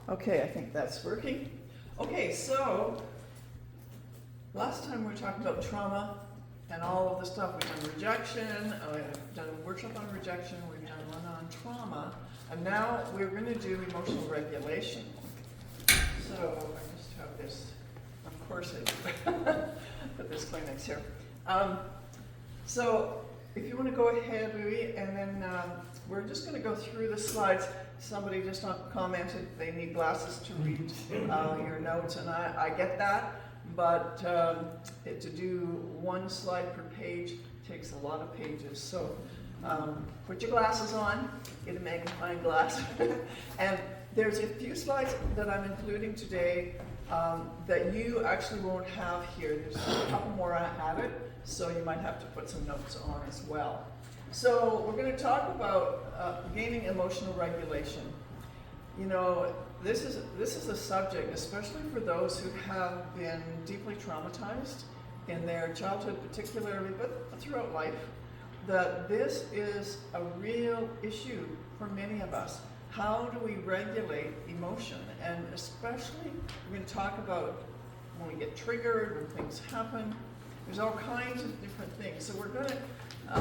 Okay, I think that's working. Okay, so last time we were talking about trauma and all of the stuff. We've done rejection, we've done a workshop on rejection, we've done one on trauma, and now we're going to do emotional regulation. So I just have this, of course I put this Kleenex here. So if you want to go ahead, Louis, and then we're just going to go through the slides. Somebody just commented they need glasses to read your notes, and I get that, but to do one slide per page takes a lot of pages. So put your glasses on, get a magnifying glass, and there's a few slides that I'm including today that you actually won't have here. There's a couple more added, so you might have to put some notes on as well. So we're going to talk about gaining emotional regulation. You know, this is a subject, especially for those who have been deeply traumatized in their childhood particularly, but throughout life, that this is a real issue for many of us. How do we regulate emotion? And especially, we're going to talk about when we get triggered, when things happen. There's all kinds of different things. So we're going to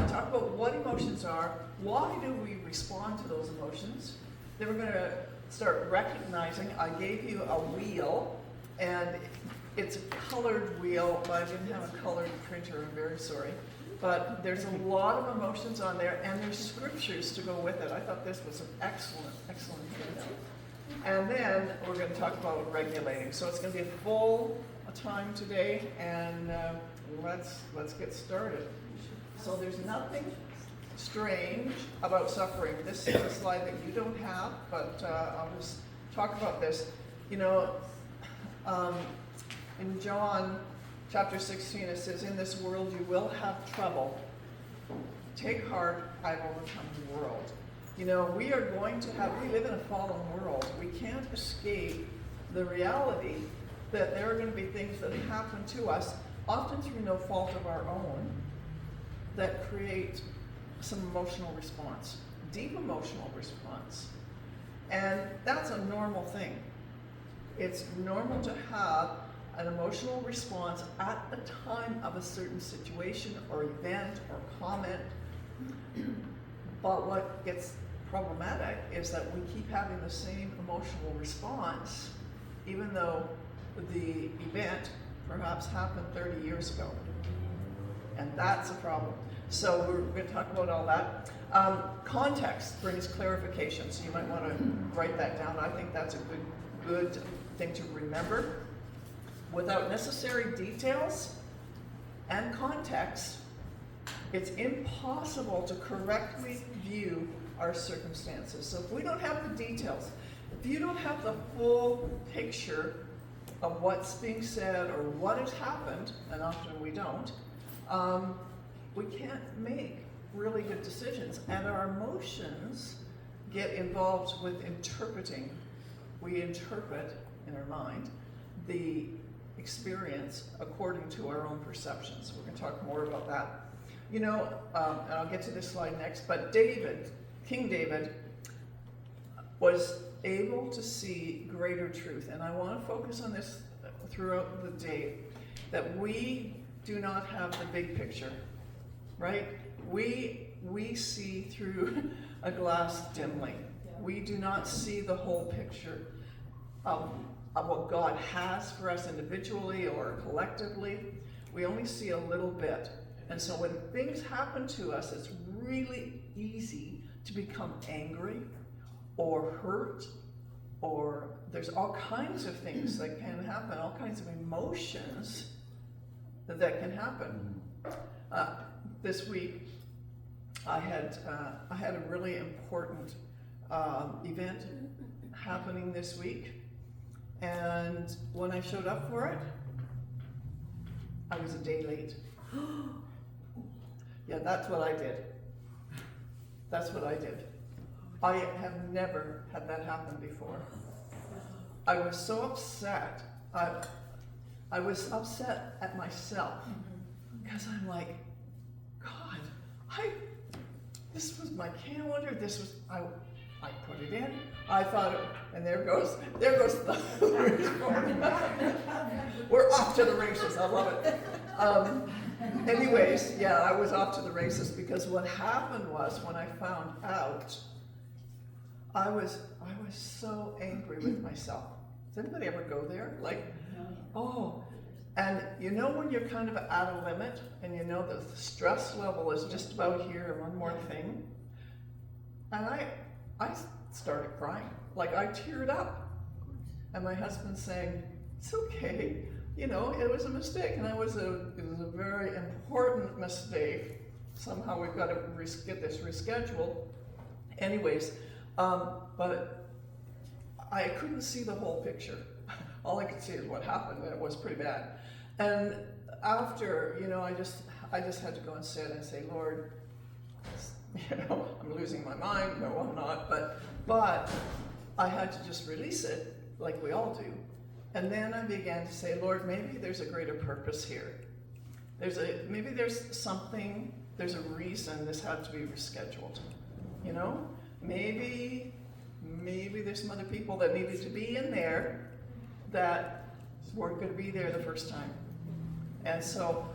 talk about what emotions are, why do we respond to those emotions. Then we're going to start recognizing. I gave you a wheel, and it's a colored wheel, but I didn't have a colored printer, I'm very sorry. But there's a lot of emotions on there, and there's scriptures to go with it. I thought this was an excellent handout. And then we're going to talk about regulating. So it's going to be a full time today, and let's get started. So there's nothing strange about suffering. This is a slide that you don't have, but I'll just talk about this. You know, in John chapter 16, it says, "In this world you will have trouble. Take heart, I've overcome the world." You know, we live in a fallen world. We can't escape the reality that there are going to be things that happen to us, often through no fault of our own, that create some emotional response, deep emotional response. And that's a normal thing. It's normal to have an emotional response at the time of a certain situation or event or comment. But what gets problematic is that we keep having the same emotional response, even though the event perhaps happened 30 years ago. And that's a problem. So we're going to talk about all that. Context brings clarification, so you might want to write that down. I think that's a good thing to remember. Without necessary details and context, it's impossible to correctly view our circumstances. So if we don't have the details, if you don't have the full picture of what's being said or what has happened, and often we don't, we can't make really good decisions. And our emotions get involved with interpreting. We interpret in our mind the experience according to our own perceptions. We're going to talk more about that. You know, and I'll get to this slide next, but King David, was able to see greater truth. And I want to focus on this throughout the day, that we do not have the big picture, right? We see through a glass dimly. We do not see the whole picture of what God has for us individually or collectively. We only see a little bit. And so when things happen to us, it's really easy to become angry or hurt, or there's all kinds of things that can happen, all kinds of emotions that can happen. This week, I had a really important event happening this week, and when I showed up for it, I was a day late. Yeah, that's what I did. That's what I did. I have never had that happen before. I was so upset. I was upset at myself because I'm like, God, this was my calendar. I put it in. I thought, and there goes the we're off to the races. I love it. Anyways, yeah, I was off to the races because what happened was when I found out, I was so angry with myself. Does anybody ever go there? Like, oh, and you know when you're kind of at a limit and you know the stress level is just about here, one more thing. And I started crying. Like I teared up. And my husband's saying, it's okay. You know, it was a mistake, and it was a very important mistake. Somehow we've got to get this rescheduled. Anyways, but I couldn't see the whole picture. All I could see is what happened, and it was pretty bad. And after, you know, I just had to go and sit and say, Lord, you know, I'm losing my mind. No, I'm not. But I had to just release it, like we all do. And then I began to say, Lord, maybe there's a greater purpose here. Maybe there's something, there's a reason this had to be rescheduled. You know, maybe there's some other people that needed to be in there that weren't going to be there the first time. And so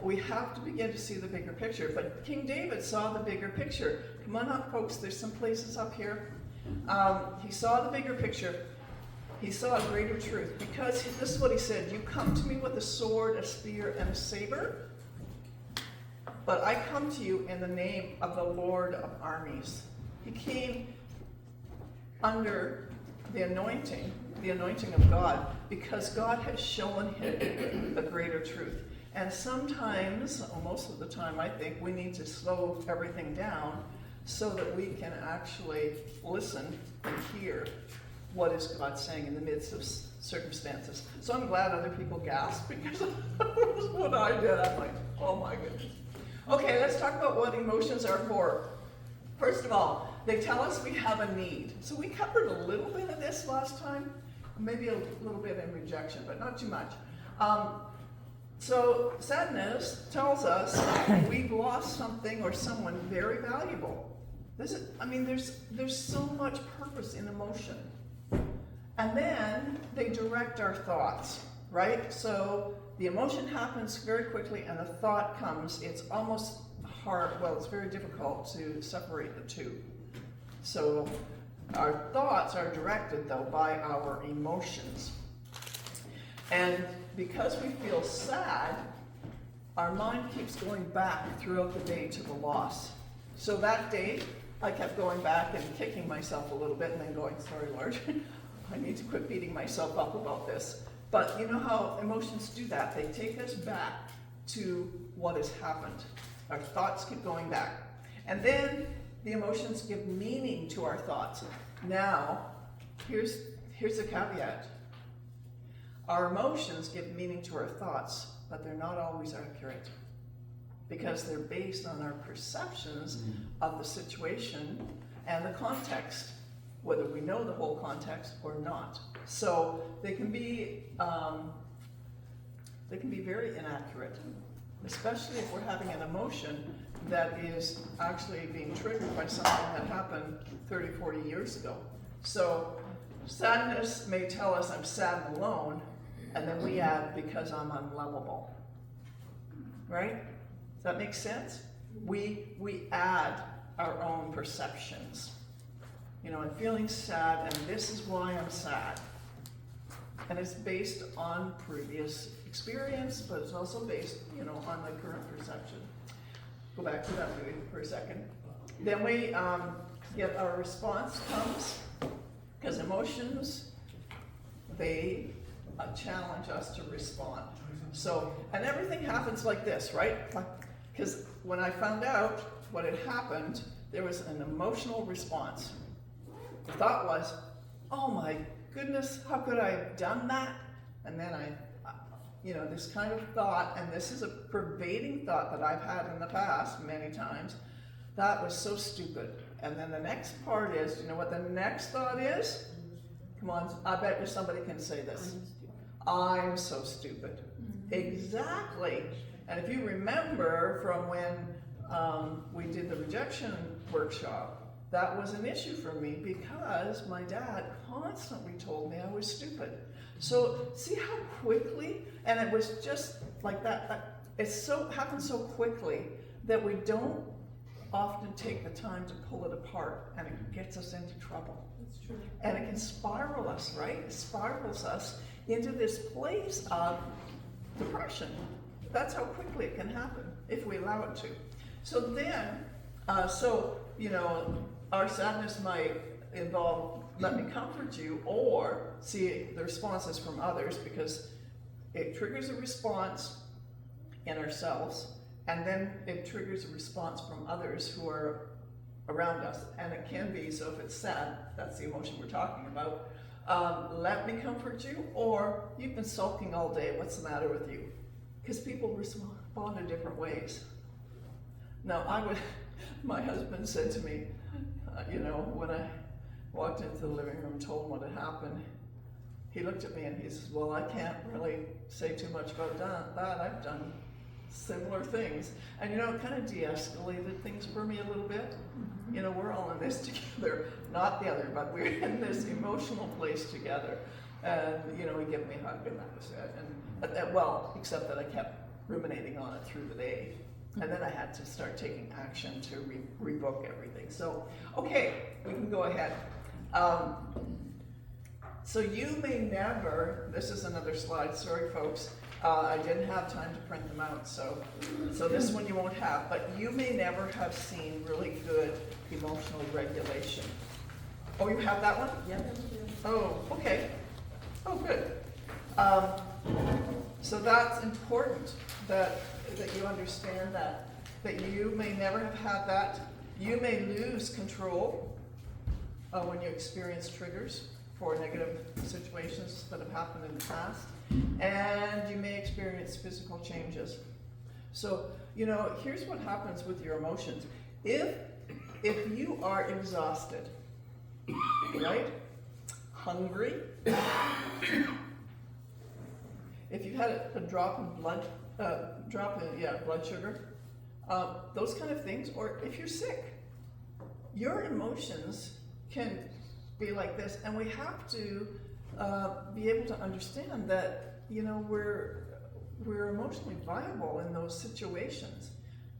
we have to begin to see the bigger picture. But King David saw the bigger picture. Come on up, folks. There's some places up here. He saw the bigger picture. He saw a greater truth, because this is what he said: you come to me with a sword, a spear, and a saber, but I come to you in the name of the Lord of armies. He came under the anointing of God, because God has shown him the greater truth. And sometimes, or most of the time, I think we need to slow everything down so that we can actually listen and hear what is God saying in the midst of circumstances. So I'm glad other people gasped, because that was what I did. I'm like, oh my goodness. Okay, let's talk about what emotions are for. First of all, they tell us we have a need. So we covered a little bit of this last time, maybe a little bit in rejection, but not too much. So sadness tells us we've lost something or someone very valuable. There's so much purpose in emotion. And then they direct our thoughts, right? So the emotion happens very quickly and the thought comes. It's almost hard, well, it's very difficult to separate the two. So our thoughts are directed, though, by our emotions. And because we feel sad, our mind keeps going back throughout the day to the loss. So that day, I kept going back and kicking myself a little bit and then going, sorry, Lord, I need to quit beating myself up about this. But you know how emotions do that? They take us back to what has happened. Our thoughts keep going back. And then the emotions give meaning to our thoughts. Now, here's a caveat. Our emotions give meaning to our thoughts, but they're not always accurate, because they're based on our perceptions of the situation and the context, whether we know the whole context or not. So they can be very inaccurate, especially if we're having an emotion that is actually being triggered by something that happened 30, 40 years ago. So sadness may tell us I'm sad and alone, and then we add because I'm unlovable. Right? Does that make sense? We add our own perceptions. You know, I'm feeling sad, and this is why I'm sad. And it's based on previous experience, but it's also based, on the current perception. Go back to that movie for a second. Then we get our response comes, because emotions, they challenge us to respond. So, and everything happens like this, right? Because when I found out what had happened, there was an emotional response. The thought was, oh my goodness, how could I have done that? And then this kind of thought, and this is a pervading thought that I've had in the past many times, that was so stupid. And then the next part is, you know what the next thought is? Come on, I bet you somebody can say this. I'm so stupid. Exactly. And if you remember from when we did the rejection workshop, that was an issue for me because my dad constantly told me I was stupid. So see how quickly, and it was just like that, happens so quickly that we don't often take the time to pull it apart, and it gets us into trouble. That's true. And it can spiral us, right? It spirals us into this place of depression. That's how quickly it can happen if we allow it to. So then, our sadness might involve, let me comfort you, or see the responses from others, because it triggers a response in ourselves, and then it triggers a response from others who are around us. And it can be, so if it's sad, that's the emotion we're talking about, let me comfort you, or you've been sulking all day, what's the matter with you? Because people respond in different ways. Now, my husband said to me, when I walked into the living room and told him what had happened, he looked at me and he says, well, I can't really say too much about that. I've done similar things. And it kind of de-escalated things for me a little bit. Mm-hmm. We're all in this together, not the other, but we're in this emotional place together. And, he gave me a hug, and that was it. And except that I kept ruminating on it through the day. And then I had to start taking action to rebook everything. So, okay, we can go ahead. So you may never, this is another slide, sorry folks, I didn't have time to print them out, so this one you won't have, but you may never have seen really good emotional regulation. Oh, you have that one? Yeah. Oh, okay. Oh, good. So that's important that you understand that you may never have had that. You may lose control when you experience triggers for negative situations that have happened in the past, and you may experience physical changes. So, here's what happens with your emotions. If you are exhausted, right? Hungry, if you had a drop in blood sugar, those kind of things, or if you're sick, your emotions can be like this, and we have to be able to understand that we're emotionally viable in those situations.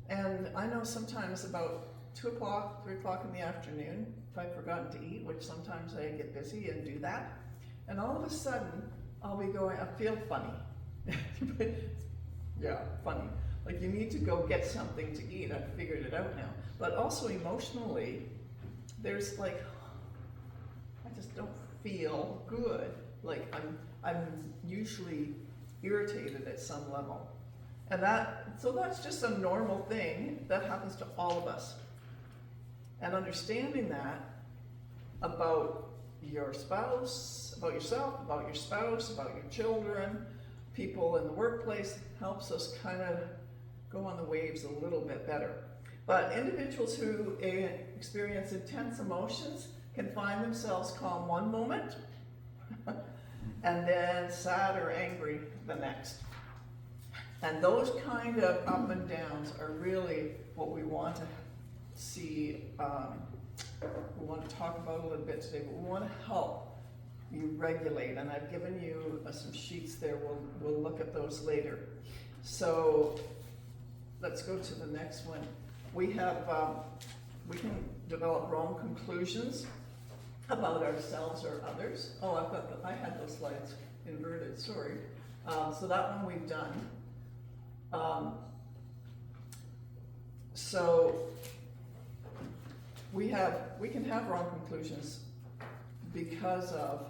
And I know sometimes about 2 o'clock, 3 o'clock in the afternoon, if I've forgotten to eat, which sometimes I get busy and do that, and all of a sudden I'll be going, I feel funny. Yeah, funny. Like you need to go get something to eat. I've figured it out now. But also emotionally, there's like, I just don't feel good. Like I'm usually irritated at some level. And so that's just a normal thing that happens to all of us. And understanding that about your spouse, about yourself, about your spouse, about your children, people in the workplace, helps us kind of go on the waves a little bit better. But individuals who experience intense emotions can find themselves calm one moment and then sad or angry the next. And those kind of up and downs are really what we want to see, we want to talk about a little bit today, but we want to help you regulate. And I've given you some sheets there, we'll look at those later. So let's go to the next one. We can develop wrong conclusions about ourselves or others. Oh, I had those slides inverted, sorry. So that one we've done. So we can have wrong conclusions because of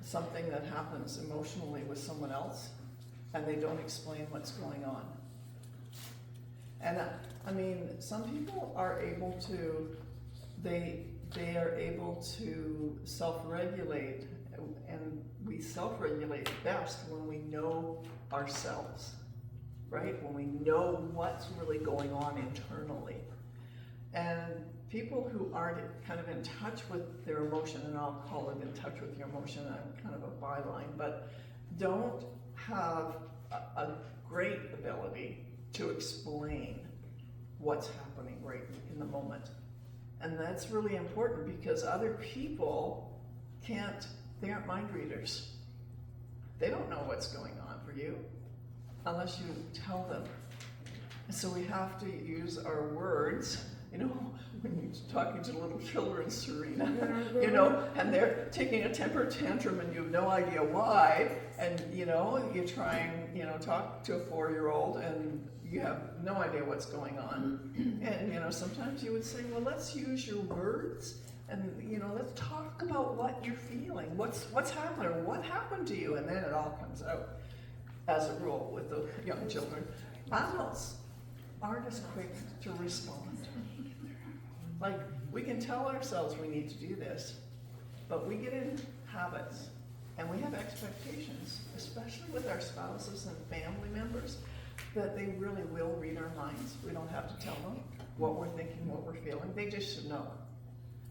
something that happens emotionally with someone else, and they don't explain what's going on. And I mean, some people are able to, they are able to self-regulate, and we self-regulate best when we know ourselves, right? When we know what's really going on internally. And people who aren't kind of in touch with their emotion, and I'll call it in touch with your emotion, I'm kind of a byline, but don't have a great ability to explain what's happening right in the moment. And that's really important because other people they aren't mind readers. They don't know what's going on for you unless you tell them. And so we have to use our words, you know, when you're talking to little children, Serena, you know, and they're taking a temper tantrum and you have no idea why, and, you know, you're trying, you know, talk to a 4-year-old and you have no idea what's going on. And, you know, sometimes you would say, well, let's use your words and, you know, let's talk about what you're feeling. What's happened or what happened to you? And then it all comes out as a rule with the young children. Adults aren't as quick to respond. Like, we can tell ourselves we need to do this, but we get in habits and we have expectations, especially with our spouses and family members, that they really will read our minds. We don't have to tell them what we're thinking, what we're feeling. They just should know.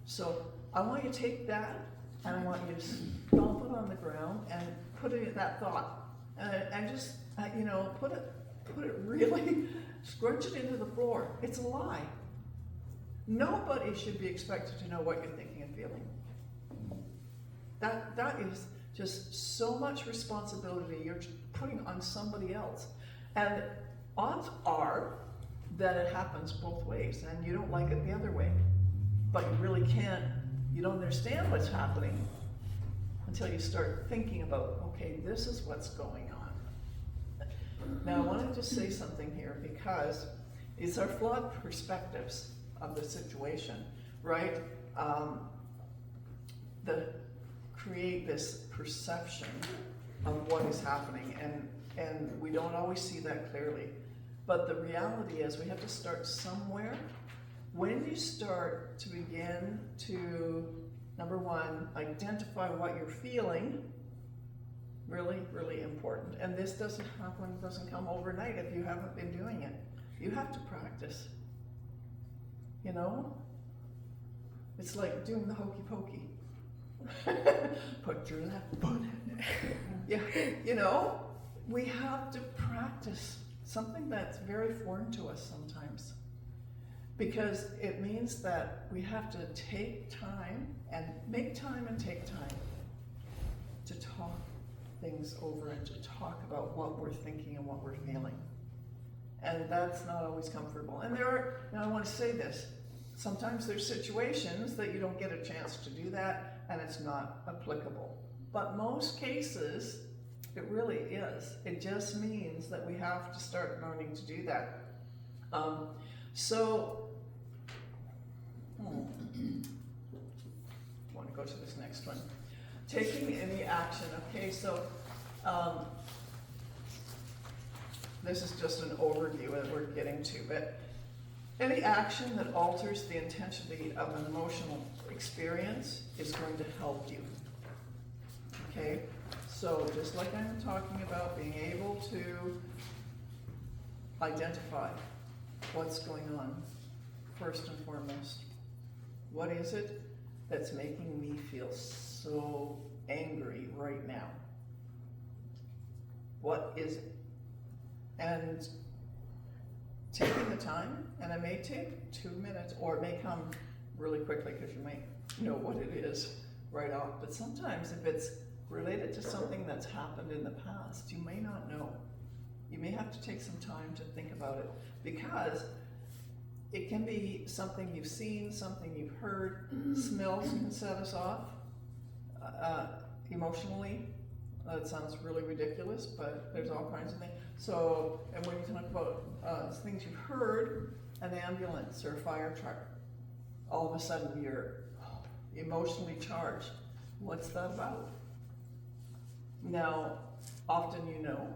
So I want you to take that and I want you to stomp it on the ground and put it in that thought. And just, you know, put it really, scrunch it into the floor. It's a lie. Nobody should be expected to know what you're thinking and feeling. That is just so much responsibility you're putting on somebody else. And odds are that it happens both ways and you don't like it the other way. But you really can't, you don't understand what's happening until you start thinking about, okay, this is what's going on. Now I want to just say something here because it's our flawed perspectives of the situation, right? That create this perception of what is happening, and we don't always see that clearly. But the reality is we have to start somewhere. When you start to begin to, number one, identify what you're feeling, really, really important. And this doesn't come overnight if you haven't been doing it. You have to practice. You know? It's like doing the hokey pokey. Put your left foot in. Yeah, you know, we have to practice something that's very foreign to us sometimes. Because it means that we have to take time and make time and take time to talk things over and to talk about what we're thinking and what we're feeling. And that's not always comfortable. And now I want to say this, sometimes there's situations that you don't get a chance to do that and it's not applicable. But most cases, it really is. It just means that we have to start learning to do that. I want to go to this next one. Taking any action. Okay, so this is just an overview that we're getting to, but any action that alters the intensity of an emotional experience is going to help you. Okay, so just like I'm talking about being able to identify what's going on first and foremost. What is it that's making me feel so angry right now? What is it? And taking the time, and it may take 2 minutes, or it may come really quickly because you might know what it is right off, but sometimes if it's related to something that's happened in the past, you may not know. You may have to take some time to think about it, because it can be something you've seen, something you've heard. Smells can set us off emotionally. That sounds really ridiculous, but there's all kinds of things. So, and when you talk about things you've heard, an ambulance or a fire truck, all of a sudden you're emotionally charged. What's that about? Now, often you know,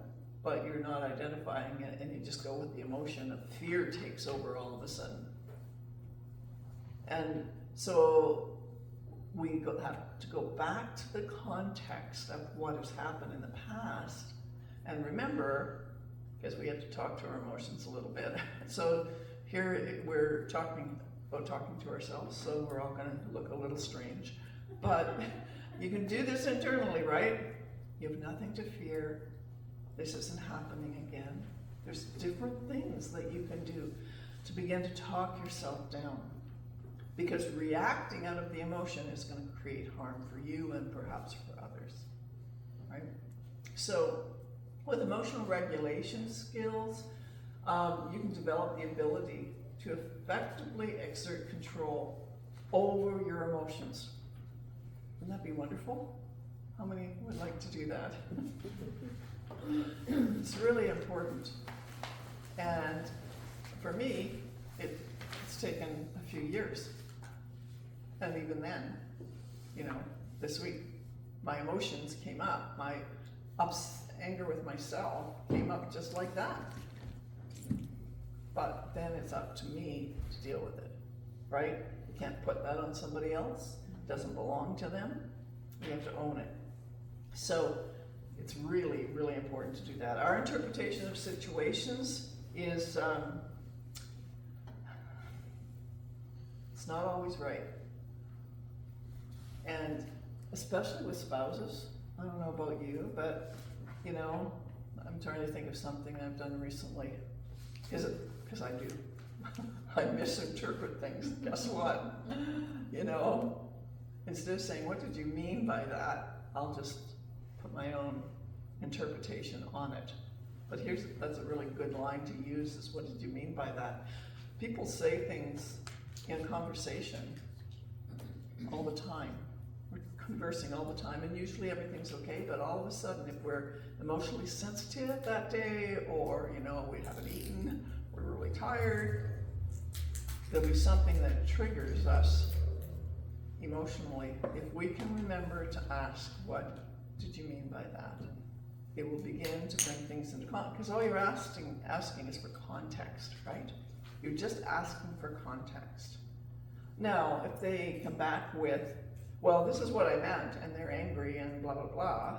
but you're not identifying it, and you just go with the emotion of fear takes over all of a sudden. And so we have to go back to the context of what has happened in the past and remember, because we have to talk to our emotions a little bit. So here we're talking about talking to ourselves, so we're all going to look a little strange. But you can do this internally, right? You have nothing to fear. This isn't happening again. There's different things that you can do to begin to talk yourself down. Because reacting out of the emotion is going to create harm for you and perhaps for others, right? So with emotional regulation skills, you can develop the ability to effectively exert control over your emotions. Wouldn't that be wonderful? How many would like to do that? It's really important. And for me, it's taken a few years. And even then, this week, my emotions came up. My anger with myself came up just like that. But then it's up to me to deal with it, right? You can't put that on somebody else. It doesn't belong to them. You have to own it. So it's really, really important to do that. Our interpretation of situations is, it's not always right. And especially with spouses, I don't know about you, but I'm trying to think of something I've done recently. Because I do. I misinterpret things. Guess what? Instead of saying, what did you mean by that? I'll just put my own interpretation on it. But that's a really good line to use, is what did you mean by that? People say things in conversation all the time. We're conversing all the time, and usually everything's okay, but all of a sudden, if we're emotionally sensitive that day, or we haven't eaten, we're really tired, there'll be something that triggers us emotionally. If we can remember to ask, what did you mean by that? It will begin to bring things into context, because all you're asking is for context, right? You're just asking for context. Now, if they come back with, well, this is what I meant, and they're angry and blah, blah, blah,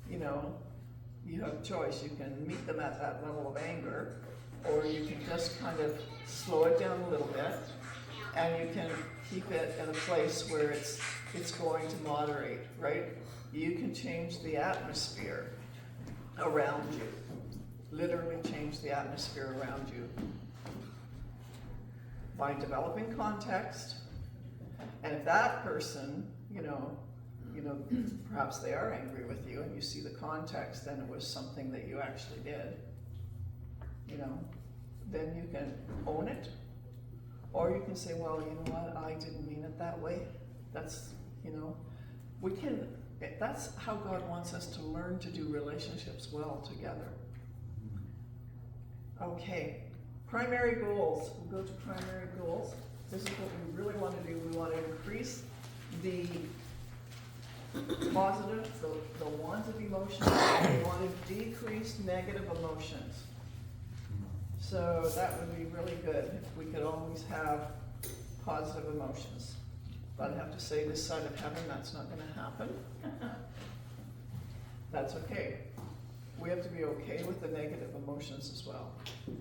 you have a choice. You can meet them at that level of anger, or you can just kind of slow it down a little bit, and you can keep it in a place where it's going to moderate, right? You can change the atmosphere around you, literally change the atmosphere around you by developing context. And if that person, perhaps they are angry with you and you see the context and it was something that you actually did, then you can own it. Or you can say, well, you know what, I didn't mean it that way. That's, that's how God wants us to learn to do relationships well together. Okay, primary goals. We'll go to primary goals. This is what we really want to do. We want to increase the positive, the ones of emotions, and we want to decrease negative emotions. So that would be really good if we could always have positive emotions. But I have to say, this side of heaven, that's not going to happen. That's okay. We have to be okay with the negative emotions as well.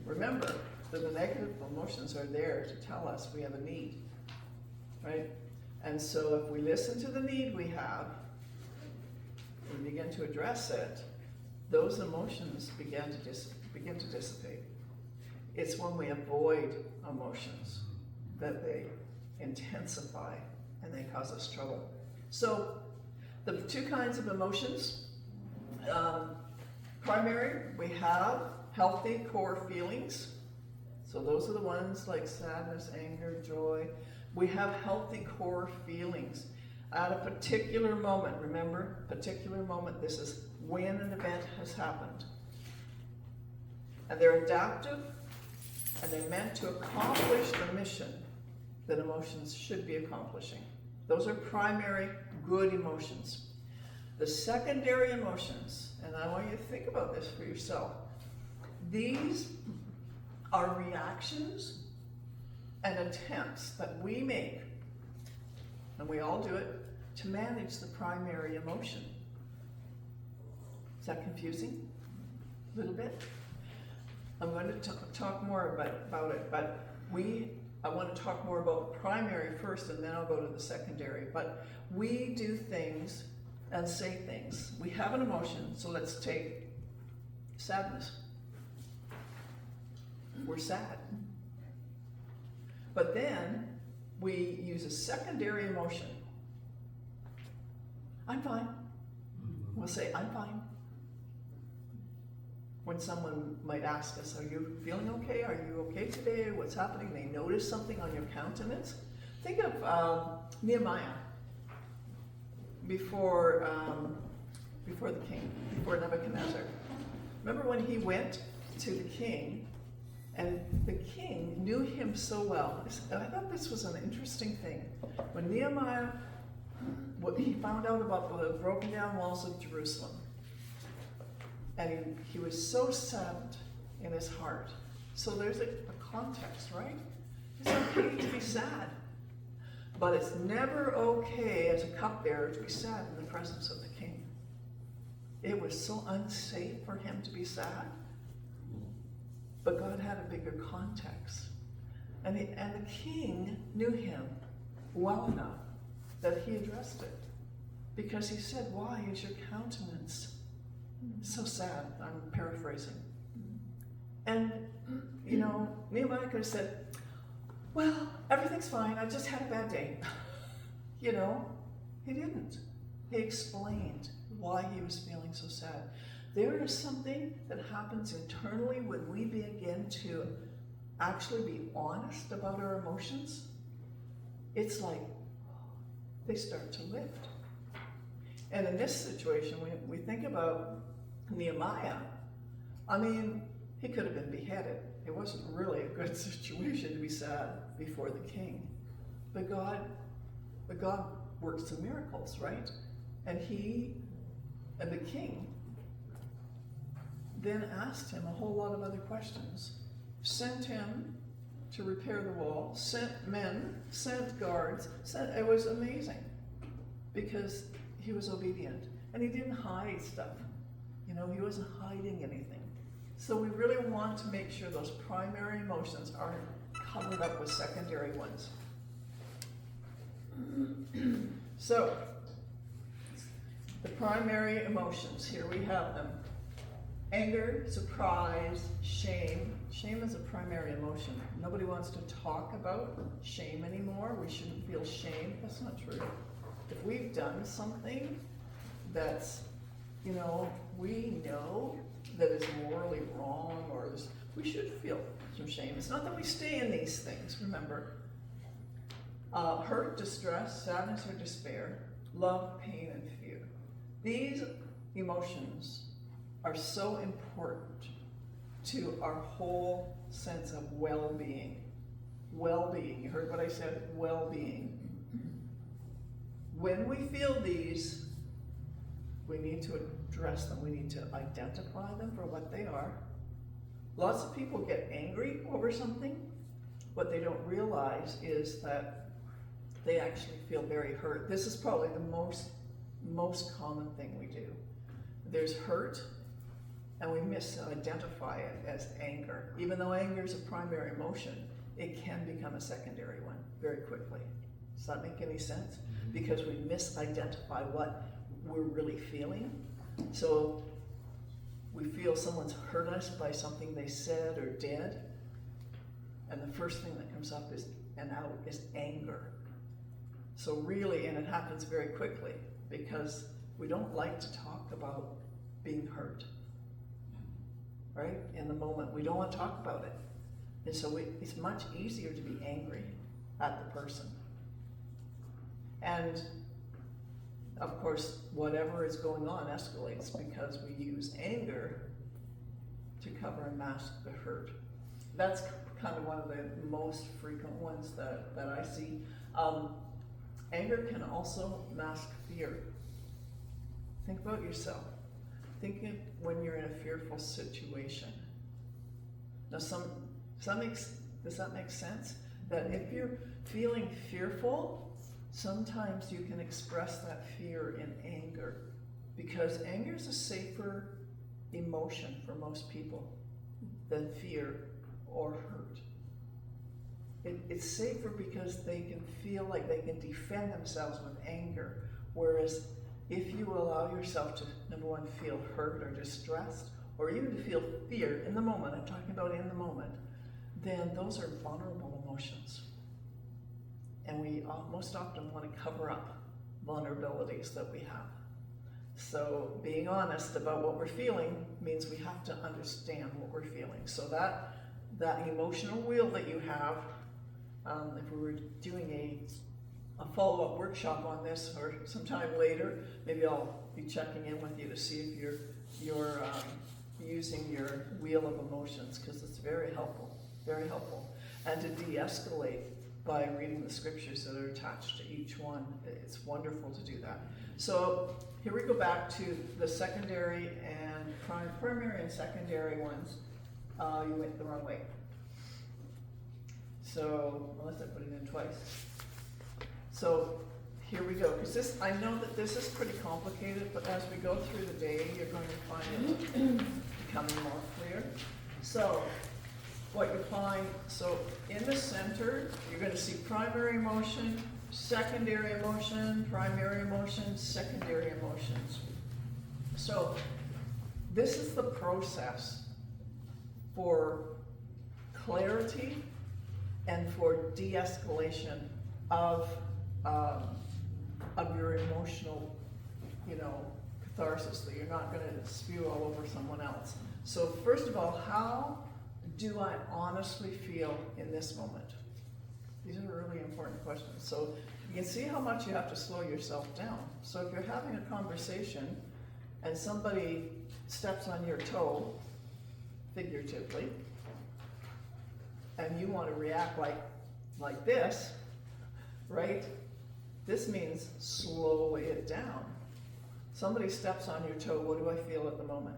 Remember that the negative emotions are there to tell us we have a need, right? And so if we listen to the need we have and begin to address it, those emotions begin to dissipate. It's when we avoid emotions that they intensify and they cause us trouble. So the two kinds of emotions, primary, we have healthy core feelings. So those are the ones like sadness, anger, joy. We have healthy core feelings at a particular moment. Remember, particular moment, this is when an event has happened. And they're adaptive, and they're meant to accomplish the mission that emotions should be accomplishing. Those are primary good emotions. The secondary emotions, and I want you to think about this for yourself, these are reactions and attempts that we make, and we all do it, to manage the primary emotion. Is that confusing? A little bit? I'm going to talk more about it, but I want to talk more about the primary first, and then I'll go to the secondary. But we do things and say things. We have an emotion, so let's take sadness. We're sad. But then we use a secondary emotion. I'm fine. We'll say, I'm fine. When someone might ask us, are you feeling okay? Are you okay today? What's happening? They notice something on your countenance. Think of Nehemiah before the king, before Nebuchadnezzar. Remember when he went to the king, and the king knew him so well. I thought this was an interesting thing. When Nehemiah, he found out about the broken down walls of Jerusalem, and he was so saddened in his heart. So there's a context, right? It's okay to be sad, but it's never okay as a cupbearer to be sad in the presence of the king. It was so unsafe for him to be sad. But God had a bigger context. And the king knew him well enough that he addressed it. Because he said, why is your countenance so sad? I'm paraphrasing. And, Nehemiah could have said, well, everything's fine. I just had a bad day. He didn't. He explained why he was feeling so sad. There is something that happens internally when we begin to actually be honest about our emotions. It's like they start to lift. And in this situation, when we think about Nehemiah, he could have been beheaded. It wasn't really a good situation to be sad before the king. But God works some miracles, right? And the king then asked him a whole lot of other questions, sent him to repair the wall, sent men, sent guards, it was amazing because he was obedient and he didn't hide stuff. He wasn't hiding anything. So we really want to make sure those primary emotions aren't covered up with secondary ones. So, the primary emotions, here we have them. Anger, surprise, shame. Shame is a primary emotion. Nobody wants to talk about shame anymore. We shouldn't feel shame. That's not true. If we've done something that's, we know that is morally wrong, we should feel some shame. It's not that we stay in these things, remember. Hurt, distress, sadness or despair, love, pain, and fear. These emotions are so important to our whole sense of well-being. Well-being, you heard what I said, well-being. When we feel these, we need to address them. We need to identify them for what they are. Lots of people get angry over something. What they don't realize is that they actually feel very hurt. This is probably the most common thing we do. There's hurt, and we misidentify it as anger. Even though anger is a primary emotion, it can become a secondary one very quickly. Does that make any sense? Because we misidentify what we're really feeling. So we feel someone's hurt us by something they said or did, and the first thing that comes up is anger. So really, and it happens very quickly because we don't like to talk about being hurt, right? In the moment, we don't want to talk about it. And so it's much easier to be angry at the person. And of course, whatever is going on escalates because we use anger to cover and mask the hurt. That's kind of one of the most frequent ones that I see. Anger can also mask fear. Think about yourself. Think of when you're in a fearful situation. Now, does that make sense? That if you're feeling fearful, sometimes you can express that fear in anger, because anger is a safer emotion for most people than fear or hurt. It's safer because they can feel like they can defend themselves with anger, whereas if you allow yourself to, number one, feel hurt or distressed, or even to feel fear in the moment, I'm talking about in the moment, then those are vulnerable emotions. and we most often want to cover up vulnerabilities that we have. So being honest about what we're feeling means we have to understand what we're feeling. So that emotional wheel that you have, if we were doing a follow-up workshop on this or sometime later, maybe I'll be checking in with you to see if you're using your wheel of emotions, because it's very helpful, and to de-escalate by reading the scriptures that are attached to each one. It's wonderful to do that. So here we go back to the secondary and primary and secondary ones. You went the wrong way. So, unless I put it in twice. So here we go, because this, I know that this is pretty complicated, but as we go through the day, you're going to find it becoming more clear. So what you find, so in the center, you're going to see primary emotion, secondary emotion, primary emotion, secondary emotions. So this is the process for clarity and for de-escalation of your emotional, catharsis, that you're not going to spew all over someone else. So first of all, how do I honestly feel in this moment? These are really important questions. So you can see how much you have to slow yourself down. So if you're having a conversation and somebody steps on your toe, figuratively, and you want to react like this, right? This means slow it down. Somebody steps on your toe, what do I feel at the moment?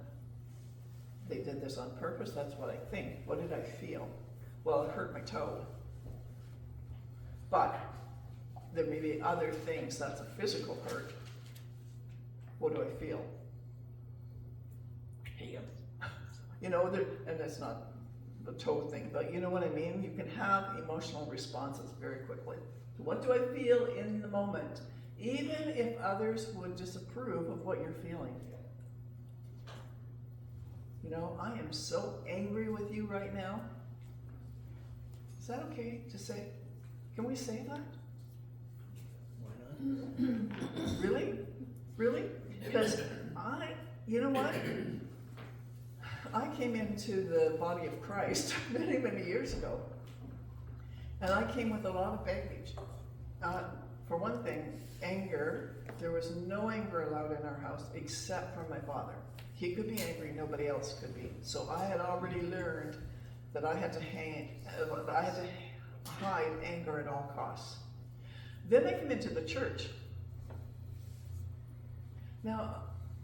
They did this on purpose, that's what I think. What did I feel? Well, it hurt my toe. But there may be other things, that's a physical hurt. What do I feel? Pain. And it's not the toe thing, but you know what I mean? You can have emotional responses very quickly. So what do I feel in the moment? Even if others would disapprove of what you're feeling. I am so angry with you right now. Is that okay to say? Can we say that? Why not? Really? Really? Because you know what? I came into the body of Christ many, many years ago. And I came with a lot of baggage. For one thing, anger. There was no anger allowed in our house except for my father. He could be angry, nobody else could be. So I had already learned that I had to hide anger at all costs. Then I came into the church. Now,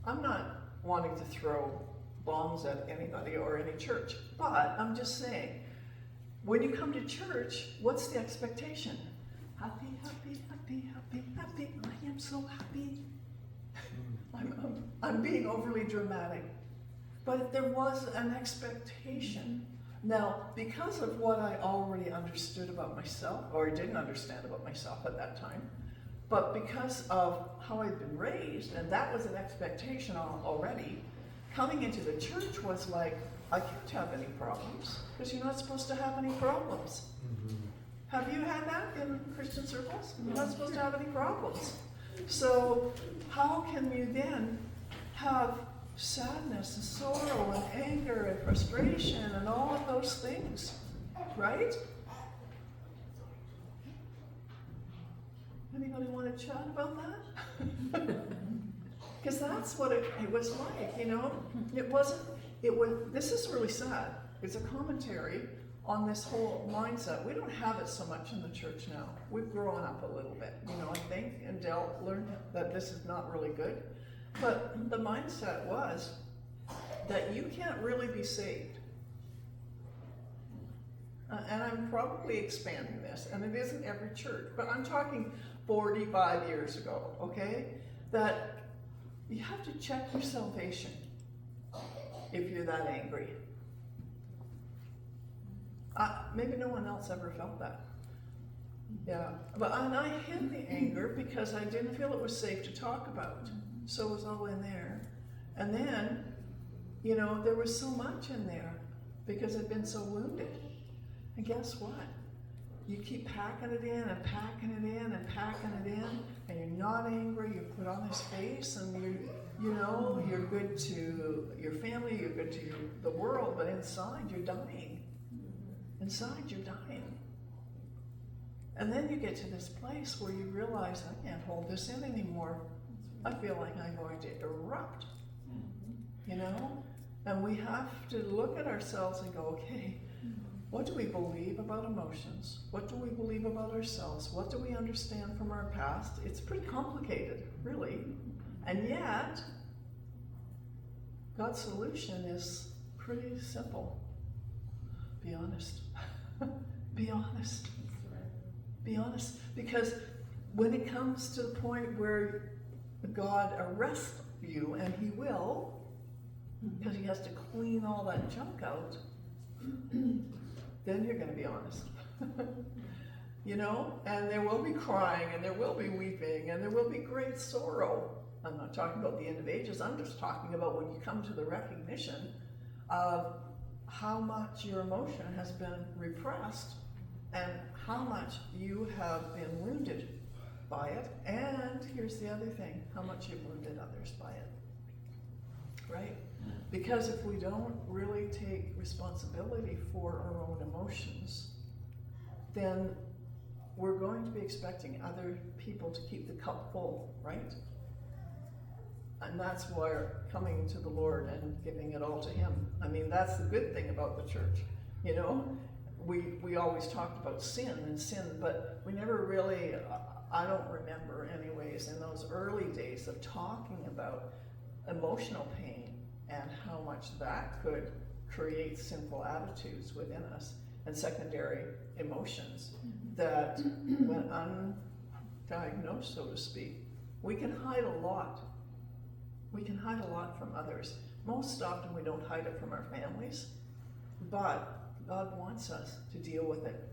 I'm not wanting to throw bombs at anybody or any church, but I'm just saying, when you come to church, what's the expectation? Happy, happy, happy, happy, happy. I am so happy. I'm being overly dramatic, but there was an expectation. Now, because of what I already understood about myself, or didn't understand about myself at that time, but because of how I'd been raised, and that was an expectation already, coming into the church was like, I can't have any problems, because you're not supposed to have any problems. Mm-hmm. Have you had that in Christian circles? You're not supposed to have any problems. So how can you then have sadness and sorrow and anger and frustration and all of those things, right? Anybody want to chat about that? Because that's what it was like, It wasn't, this is really sad. It's a commentary on this whole mindset. We don't have it so much in the church now. We've grown up a little bit, I think, and learned that this is not really good. But the mindset was that you can't really be saved. And I'm probably expanding this, and it isn't every church, but I'm talking 45 years ago, okay? That you have to check your salvation if you're that angry. Maybe no one else ever felt that. Yeah, and I hid the anger because I didn't feel it was safe to talk about. So it was all in there. And then, there was so much in there because I'd been so wounded. And guess what? you keep packing it in and packing it in and packing it in, and you're not angry, you put on this face, and you're good to your family, you're good to the world, but inside you're dying. Inside you're dying. And then you get to this place where you realize, I can't hold this in anymore. I feel like I'm going to erupt, And we have to look at ourselves and go, okay, what do we believe about emotions? What do we believe about ourselves? What do we understand from our past? It's pretty complicated, really. And yet, God's solution is pretty simple. Be honest. Be honest. Be honest. Because when it comes to the point where God arrests you, and he will, because he has to clean all that junk out, then you're going to be honest. And there will be crying, and there will be weeping, and there will be great sorrow. I'm not talking about the end of ages, I'm just talking about when you come to the recognition of how much your emotion has been repressed and how much you have been wounded by it. And here's the other thing, how much you've wounded others by it, right? Because if we don't really take responsibility for our own emotions, then we're going to be expecting other people to keep the cup full, right? And that's where coming to the Lord and giving it all to him. I mean, that's the good thing about the church. We always talked about sin, but we never really, I don't remember anyways, in those early days of talking about emotional pain and how much that could create sinful attitudes within us and secondary emotions that, when undiagnosed, so to speak, we can hide a lot. We can hide a lot from others. Most often we don't hide it from our families, but God wants us to deal with it.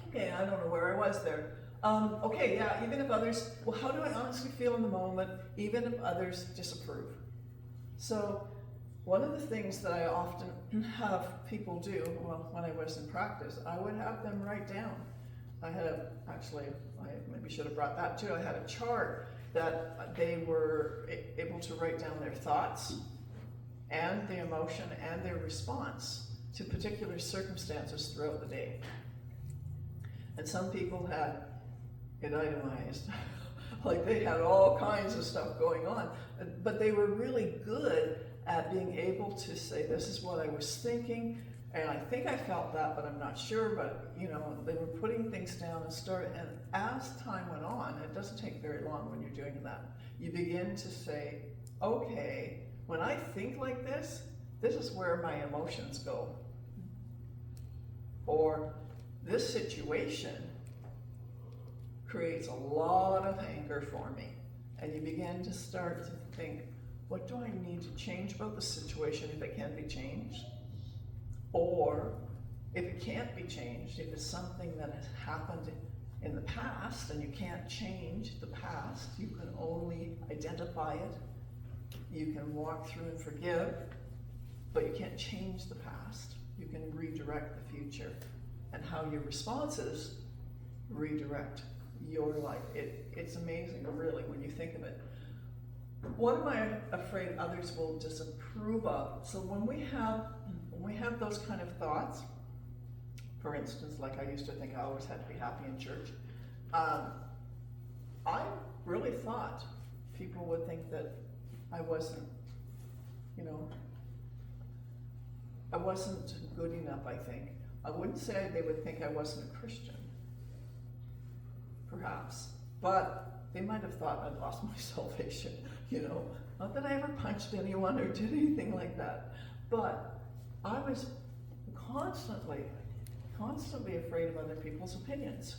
Okay, I don't know where I was there. Even if others, how do I honestly feel in the moment, even if others disapprove? So, one of the things that I often have people do, when I was in practice, I would have them write down. I maybe should have brought that too. I had a chart that they were able to write down their thoughts and the emotion and their response to particular circumstances throughout the day. And some people had it itemized, like they had all kinds of stuff going on, but they were really good at being able to say, this is what I was thinking, and I think I felt that, but I'm not sure, but they were putting things down and as time went on, it doesn't take very long when you're doing that, you begin to say, okay, when I think like this is where my emotions go. Or this situation creates a lot of anger for me. And you begin to start to think, what do I need to change about the situation if it can be changed? Or if it can't be changed, if it's something that has happened in the past and you can't change the past, you can only identify it, you can walk through and forgive, but you can't change the past. You can redirect the future, and how your responses redirect your life. It's amazing, really, when you think of it. What am I afraid others will disapprove of? So when we have those kind of thoughts, for instance, like I used to think I always had to be happy in church, I really thought people would think that I wasn't good enough, I think. I wouldn't say they would think I wasn't a Christian, perhaps, but they might have thought I'd lost my salvation, Not that I ever punched anyone or did anything like that, but I was constantly afraid of other people's opinions.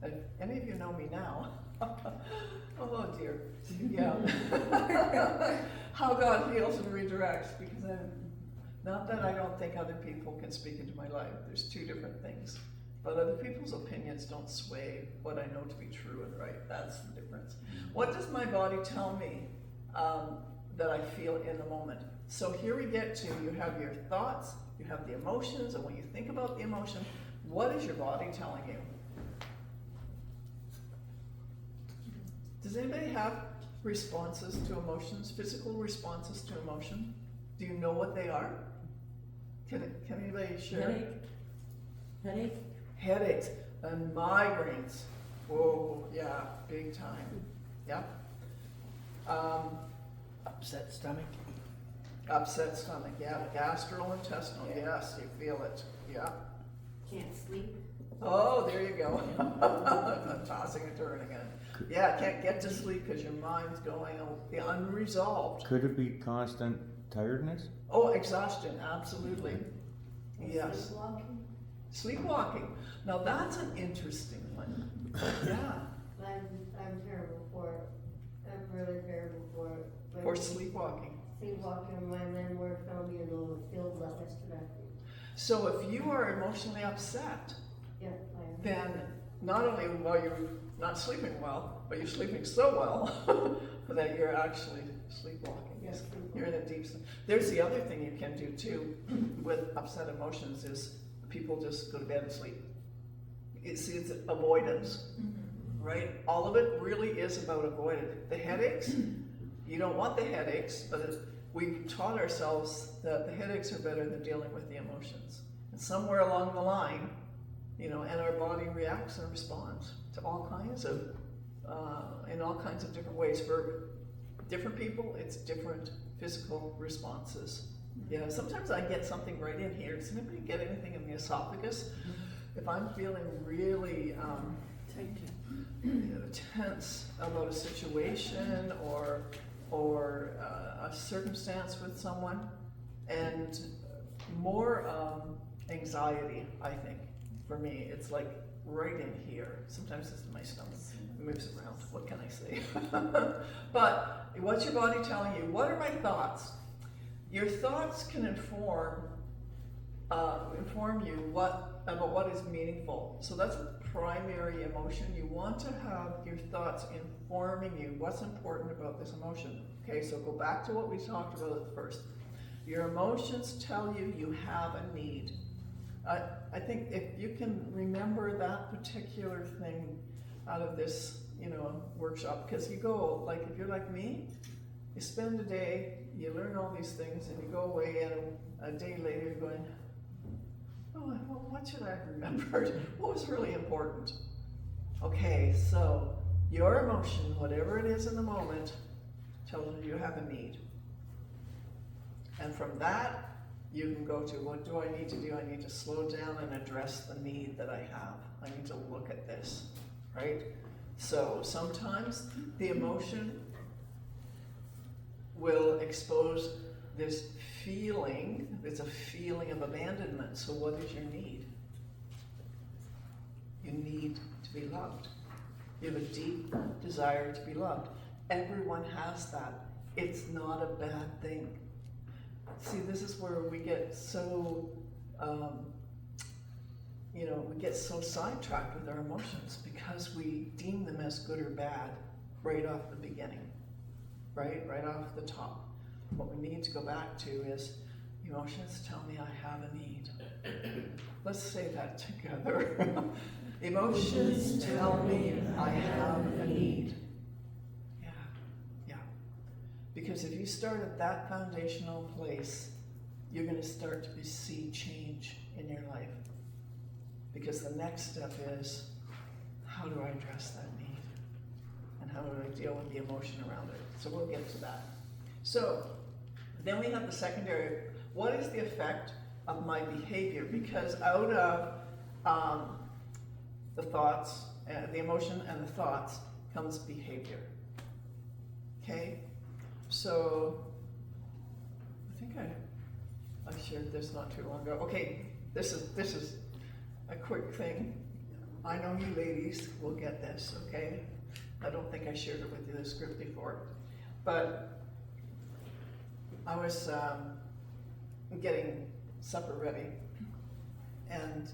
If any of you know me now, oh dear, yeah, how God heals and redirects, because not that I don't think other people can speak into my life, there's two different things, but other people's opinions don't sway what I know to be true and right. That's the difference. What does my body tell me that I feel in the moment? So here we get to, you have your thoughts, you have the emotions, and when you think about the emotion, What is your body telling you? Does anybody have responses to emotions, physical responses to emotion? Do you know what they are? Can anybody share? Headache. Headaches and migraines. Whoa, yeah, big time. Yeah. Upset stomach. Upset stomach, yeah. Gastrointestinal, yes, you feel it. Yeah. Can't sleep. Oh, there you go. I'm tossing and turning again. Yeah, can't get to sleep because your mind's going unresolved. Could it be constant tiredness? Oh, exhaustion, absolutely. Yes. Sleepwalking. Sleepwalking. Now that's an interesting one. Yeah. I'm terrible for it. I'm really terrible for it. For sleepwalking. Sleepwalking, my landlord found me in the field yesterday. So if you are emotionally upset, Yeah, I am. then not only are you not sleeping well, but you're sleeping so well that you're actually sleepwalking. Yes, You're in a deep sleep. There's the other thing you can do too with upset emotions is people just go to bed and sleep. See, it's avoidance, right? All of it really is about avoidance. The headaches, you don't want the headaches, but we've taught ourselves that the headaches are better than dealing with the emotions. And somewhere along the line, and our body reacts and responds to all kinds of, in all kinds of different ways. For different people, it's different physical responses. Sometimes I get something right in here. Does anybody get anything in the esophagus? If I'm feeling really tense about a situation or a circumstance with someone, and more anxiety, I think, for me, it's like right in here. Sometimes it's in my stomach. It moves around. What can I say? But what's your body telling you? What are my thoughts? Your thoughts can inform you about what is meaningful. So that's a primary emotion. You want to have your thoughts informing you what's important about this emotion. Okay, so go back to what we talked about at first. Your emotions tell you you have a need. I think if you can remember that particular thing out of this, workshop, because you go, like if you're like me, you spend a day, you learn all these things, and you go away, and a day later you're going, oh, well, what should I have remembered? What was really important? Okay, so your emotion, whatever it is in the moment, tells you you have a need. And from that, you can go to, what do I need to do? I need to slow down and address the need that I have. I need to look at this, right? So sometimes the emotion will expose this feeling. It's a feeling of abandonment. So what is your need? You need to be loved. You have a deep desire to be loved. Everyone has that. It's not a bad thing. See, this is where we get so, we get so sidetracked with our emotions because we deem them as good or bad right off the beginning, right off the top. What we need to go back to is, emotions tell me I have a need. Let's say that together. Emotions tell me I have a need. Because if you start at that foundational place, you're going to start to see change in your life. Because the next step is, how do I address that need? And how do I deal with the emotion around it? So we'll get to that. So then we have the secondary. What is the effect of my behavior? Because out of the thoughts, the emotion and the thoughts comes behavior. Okay? So, I think I shared this not too long ago. Okay, this is a quick thing. I know you ladies will get this, okay? I don't think I shared it with you, the script before. But I was getting supper ready and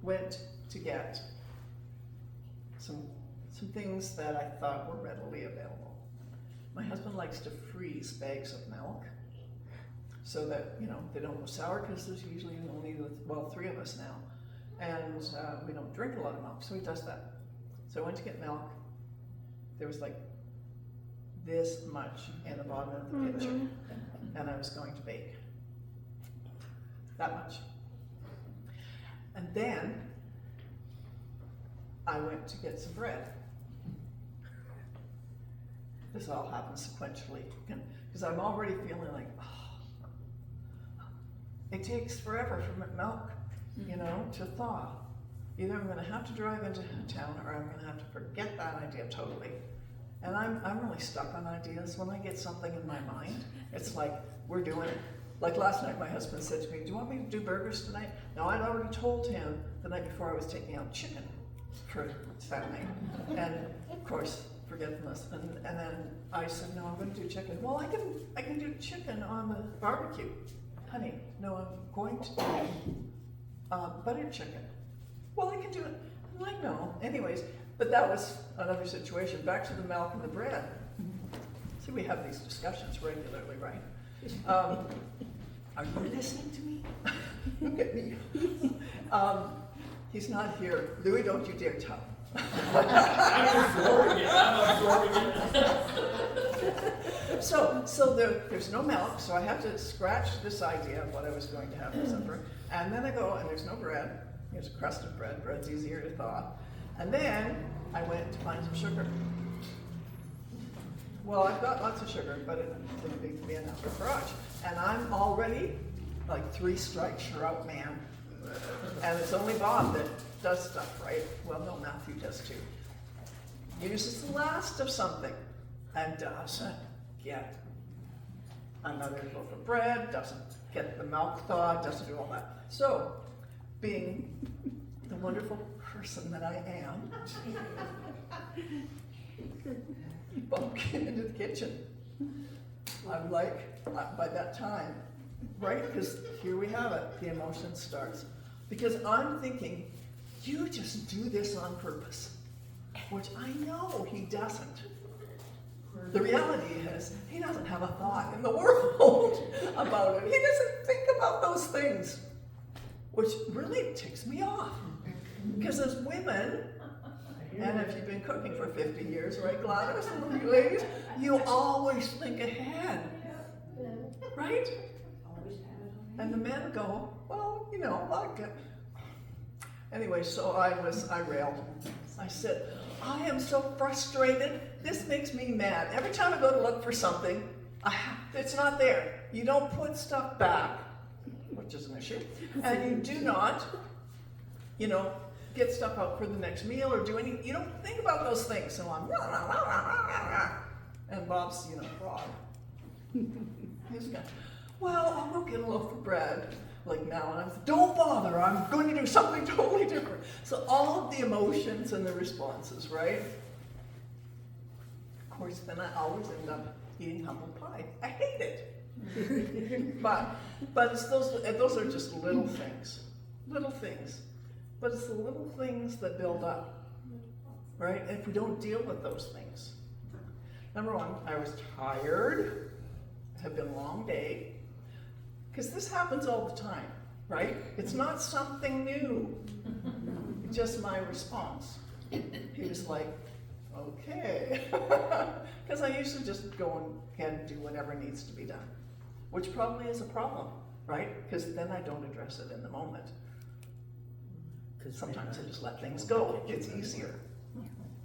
went to get some things that I thought were readily available. My husband likes to freeze bags of milk so that, they don't go sour, because there's usually only, 3 of us now. and we don't drink a lot of milk, so he does that. So I went to get milk. There was like this much in the bottom of the pitcher, and I was going to bake. That much. And then I went to get some bread. This all happens sequentially, because I'm already feeling like, oh, it takes forever for milk, you know, to thaw. Either I'm gonna have to drive into town or I'm gonna have to forget that idea totally. And I'm really stuck on ideas. When I get something in my mind, it's like, we're doing it. Like last night, my husband said to me, do you want me to do burgers tonight? Now, I'd already told him the night before I was taking out chicken for Saturday. And of course, forgetfulness. And then I said, no, I'm gonna do chicken. Well, I can do chicken on the barbecue. Honey, no, I'm going to do buttered chicken. Well, I can do it. I'm like, no. Anyways, but that was another situation. Back to the milk and the bread. See, we have these discussions regularly, right? Are you listening to me? Look at me. He's not here. Louis, don't you dare tell. I'm absorbing it. So there's no milk, so I have to scratch this idea of what I was going to have for supper. And then I go, and there's no bread. There's a crust of bread. Bread's easier to thaw. And then I went to find some sugar. Well, I've got lots of sugar, but it's going to be enough for garage. And I'm already like 3 strikes, you're out, man. And it's only Bob that does stuff, right? Well, no, Matthew does too. Uses the last of something and doesn't get another loaf of bread, doesn't get the milk thawed, doesn't do all that. So, being the wonderful person that I am, Bob came into the kitchen. I'm like, by that time, right? Because here we have it, the emotion starts. Because I'm thinking, you just do this on purpose, which I know he doesn't. The reality is, he doesn't have a thought in the world about it. He doesn't think about those things, which really ticks me off. Because as women, and if you've been cooking for 50 years, right, Gladys, and you ladies, you always think ahead, right? And the men go, well, you know, like it. Anyway, so I railed. I said, I am so frustrated. This makes me mad. Every time I go to look for something, it's not there. You don't put stuff back, which is an issue, and you do not, you know, get stuff out for the next meal or do anything. You don't think about those things. So I'm, and Bob's, you know, frog. He's going, well, I'll go get a loaf of bread, like now, and I'm, don't bother, I'm going to do something totally different. So all of the emotions and the responses, right? Of course, then I always end up eating humble pie. I hate it. but it's those are just little things. But it's the little things that build up, right? And if we don't deal with those things. Number one, I was tired. It had been a long day. Because this happens all the time, right? It's not something new. It's just my response. He was like, okay. Because I usually just go and do whatever needs to be done. Which probably is a problem, right? Because then I don't address it in the moment. Sometimes I just let things go. It's easier.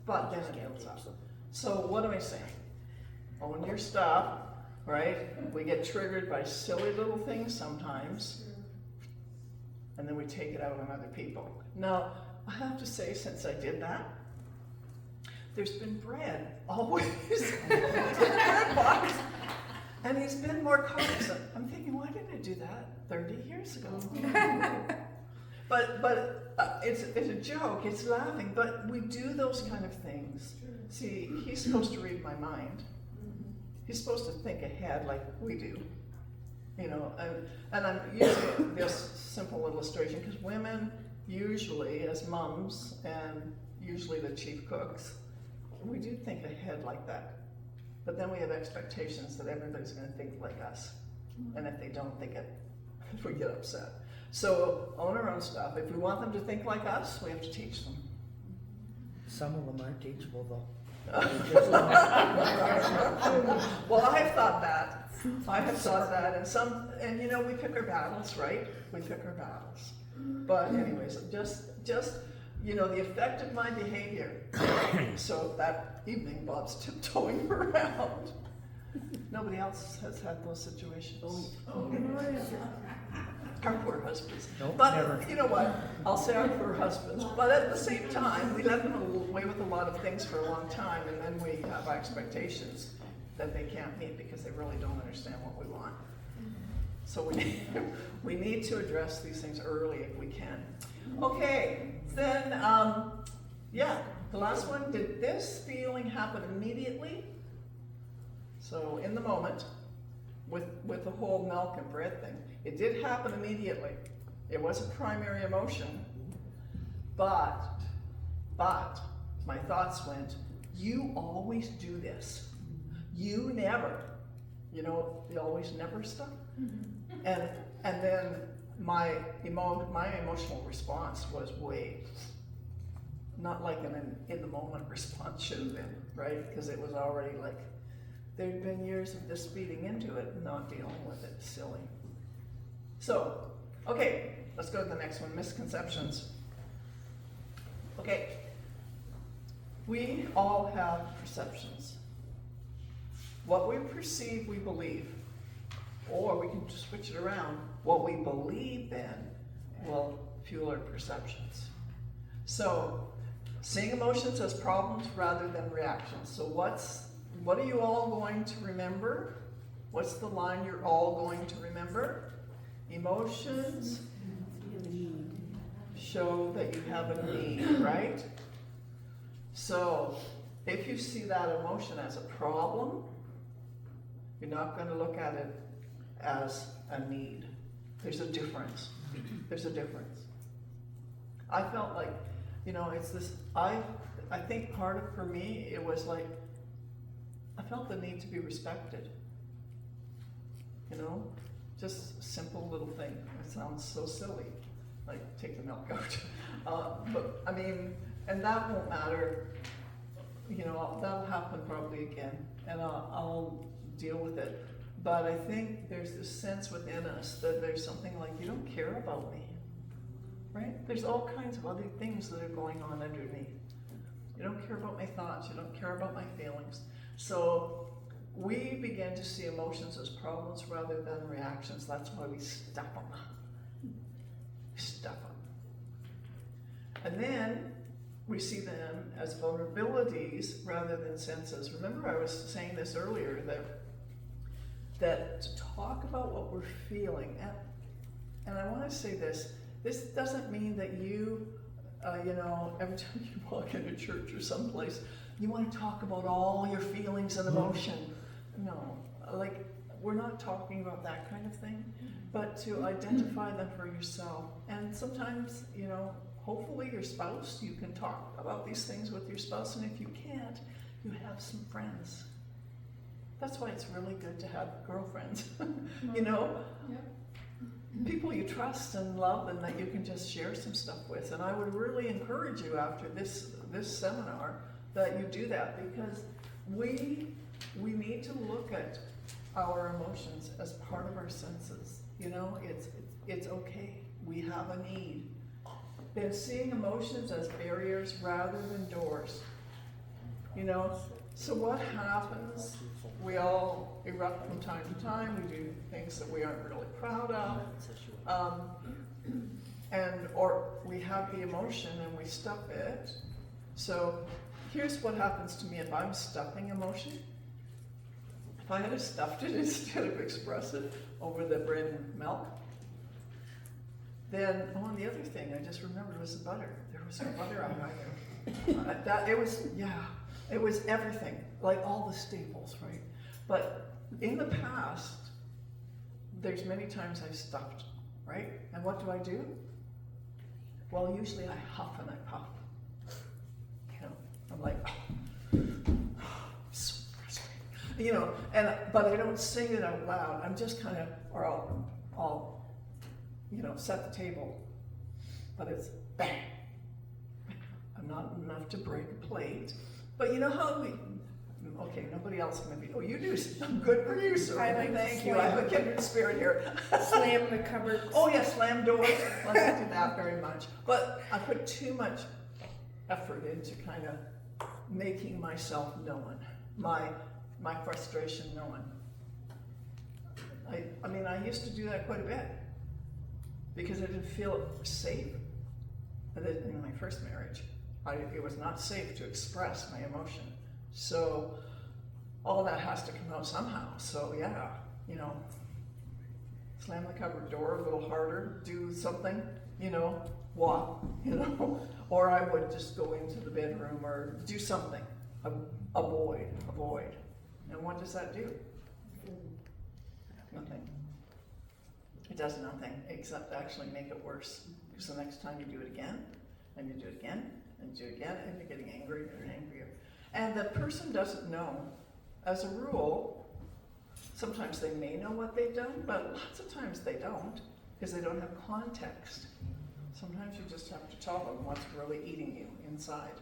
But then it builds up. So what am I saying? Own your stuff, right? We get triggered by silly little things sometimes. And then we take it out on other people. Now, I have to say, since I did that, there's been bread always in the bread box. And he's been more cognizant. I'm thinking, why didn't I do that 30 years ago? But it's a joke, it's laughing, but we do those kind of things. See, he's supposed to read my mind. He's supposed to think ahead like we do. You know, and I'm using this simple illustration because women usually, as mums, and usually the chief cooks, we do think ahead like that. But then we have expectations that everybody's going to think like us. And if they don't think it, we get upset. So own our own stuff. If we want them to think like us, we have to teach them. Some of them aren't teachable though. Well, I've thought that. I have thought that, and you know, we pick our battles, right? We pick our battles. But anyways, just you know, the effect of my behavior. So that evening, Bob's tiptoeing around. Nobody else has had those situations. Our poor husbands. Nope, But never. you know what? I'll say our poor husbands. But at the same time, we let them away with a lot of things for a long time, and then we have expectations that they can't meet because they really don't understand what we want. So we need to address these things early if we can. Okay, then yeah, the last one. Did this feeling happen immediately? So in the moment, with the whole milk and bread thing, it did happen immediately. It was a primary emotion, but my thoughts went, you always do this. You never, you know, the always never stuff. And then my emotional response was not like an in the moment response should have been, right? Because it was already like, there'd been years of this feeding into it and not dealing with it. Silly. So, okay, let's go to the next one, misconceptions. Okay, we all have perceptions. What we perceive, we believe. Or we can just switch it around. What we believe then will fuel our perceptions. So, seeing emotions as problems rather than reactions. So what are you all going to remember? What's the line you're all going to remember? Emotions show that you have a need, right? So, if you see that emotion as a problem, you're not going to look at it as a need. There's a difference. There's a difference. I felt like, you know, it's this, I think part of, for me, it was like, I felt the need to be respected. You know, just a simple little thing. It sounds so silly, like take the milk out. But I mean, and that won't matter. You know, that'll happen probably again, and I'll deal with it. But I think there's this sense within us that there's something like, you don't care about me, right? There's all kinds of other things that are going on underneath. You don't care about my thoughts. You don't care about my feelings. So we begin to see emotions as problems rather than reactions. That's why we stuff them. Stuff them. And then we see them as vulnerabilities rather than senses. Remember, I was saying this earlier, that to talk about what we're feeling, and I want to say this doesn't mean that you, you know, every time you walk into church or someplace, you want to talk about all your feelings and emotion. No, like, we're not talking about that kind of thing, but to identify them for yourself. And sometimes, you know, hopefully your spouse, you can talk about these things with your spouse, and if you can't, you have some friends. That's why it's really good to have girlfriends, you know? Yep. People you trust and love and that you can just share some stuff with. And I would really encourage you after this seminar that you do that, because we need to look at our emotions as part of our senses. You know, it's okay. We have a need. Then seeing emotions as barriers rather than doors. You know, so what happens? We all erupt from time to time. We do things that we aren't really proud of. Or we have the emotion and we stuff it. So here's what happens to me if I'm stuffing emotion. If I had stuffed it instead of expressed it over the bread and milk, then, and the other thing I just remembered was the butter. There was no butter on either. It was everything, like all the staples, right? But in the past, there's many times I've stuffed, right? And what do? Well, usually I huff and I puff. You know, I'm like, so frustrating. You know, but I don't sing it out loud. I'm just kind of, or I'll set the table, but it's bang. I'm not enough to break a plate, but you know how okay, nobody else can be, oh, you do, I'm good producer. I like to Thank you, I have a kindred spirit here. Slam the cupboard. Oh, yeah, slam doors, let's not do that very much. But I put too much effort into kind of making myself known, my frustration known. I mean, I used to do that quite a bit because I didn't feel safe. In my first marriage, it was not safe to express my emotion. So all that has to come out somehow. So yeah, slam the cupboard door a little harder, do something, walk, or I would just go into the bedroom or do something. Avoid. And what does that do? Nothing. It does nothing except actually make it worse. Because the next time you do it again, and you do it again, and you do it again, and you're getting angrier and angrier. And the person doesn't know. As a rule, sometimes they may know what they've done, but lots of times they don't, because they don't have context. Sometimes you just have to tell them what's really eating you inside.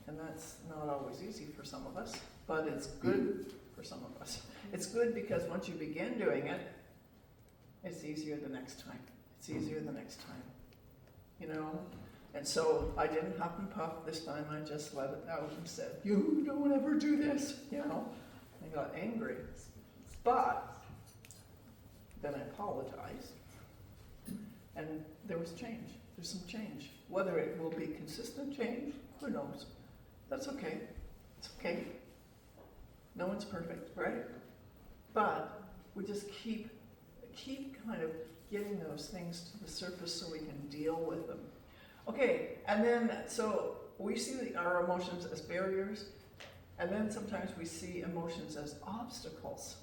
And that's not always easy for some of us, but it's good for some of us. It's good because once you begin doing it, it's easier the next time. It's easier the next time. And so I didn't huff and puff this time. I just let it out and said, you don't ever do this, I got angry. But then I apologized. And there was change. There's some change. Whether it will be consistent change, who knows? That's okay. It's okay. No one's perfect, right? But we just keep kind of getting those things to the surface so we can deal with them. Okay, and then, so we see our emotions as barriers, and then sometimes we see emotions as obstacles.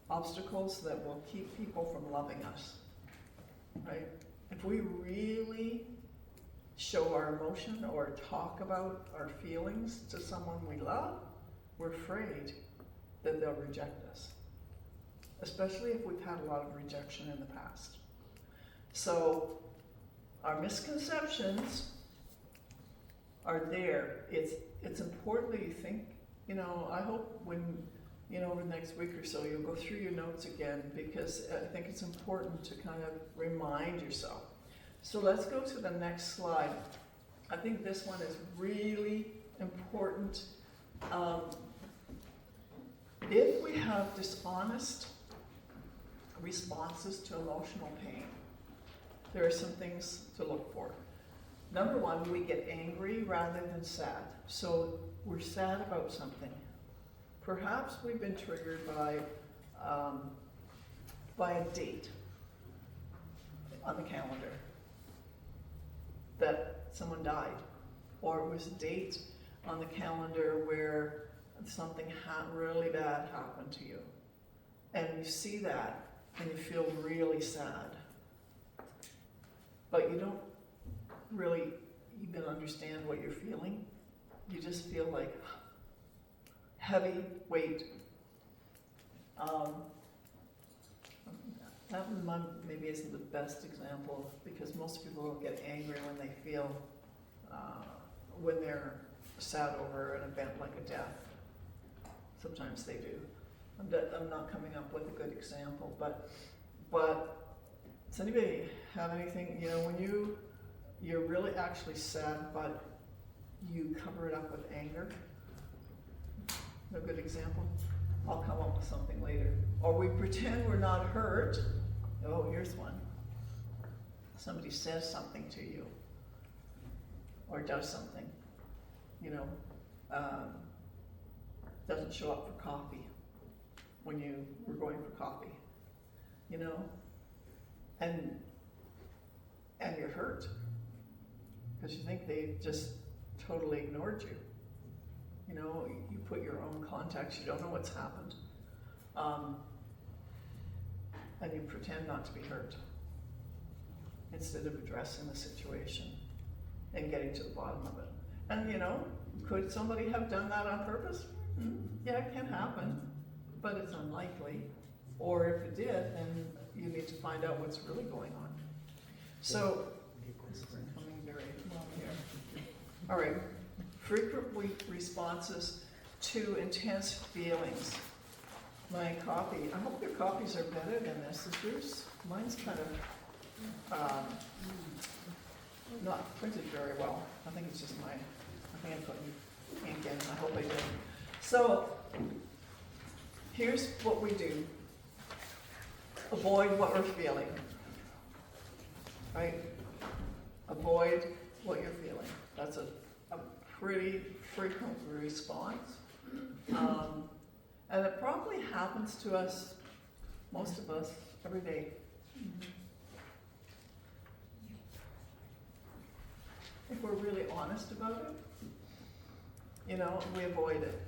Obstacles that will keep people from loving us, right? If we really show our emotion or talk about our feelings to someone we love, we're afraid that they'll reject us. Especially if we've had a lot of rejection in the past. So our misconceptions are there. It's important that you think, I hope when, over the next week or so, you'll go through your notes again, because I think it's important to kind of remind yourself. So let's go to the next slide. I think this one is really important. If we have dishonest responses to emotional pain, there are some things to look for. Number one, we get angry rather than sad. So we're sad about something. Perhaps we've been triggered by a date on the calendar that someone died, or it was a date on the calendar where something really bad happened to you, and you see that and you feel really sad, but you don't really even understand what you're feeling. You just feel like heavy weight. That one maybe isn't the best example, because most people don't get angry when they feel, when they're sad over an event like a death. Sometimes they do. I'm not coming up with a good example, but does anybody have anything, when you're really actually sad, but you cover it up with anger? No good example? I'll come up with something later. Or we pretend we're not hurt. Oh, here's one. Somebody says something to you, or does something, doesn't show up for coffee when you were going for coffee, and you're hurt because you think they just totally ignored you. You put your own context, you don't know what's happened, and you pretend not to be hurt instead of addressing the situation and getting to the bottom of it. And could somebody have done that on purpose? Yeah, it can happen, but it's unlikely. Or if it did, then you need to find out what's really going on. So, this is coming very well here. All right, frequent responses to intense feelings. My copy, I hope your copies are better than this. Is yours? Mine's kind of not printed very well. I think it's just mine. I think I put ink in. I hope I did. So, here's what we do. Avoid what we're feeling. Right? Avoid what you're feeling. That's a pretty frequent response. And it probably happens to us, most of us, every day. If we're really honest about it, you know, we avoid it.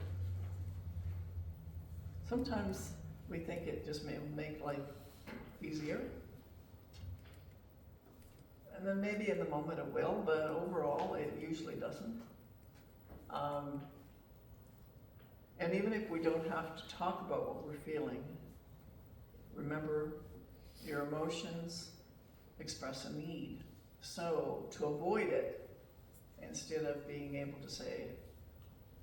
Sometimes we think it just may make life easier. And then maybe in the moment it will, but overall it usually doesn't. And even if we don't have to talk about what we're feeling, remember your emotions express a need. So to avoid it, instead of being able to say,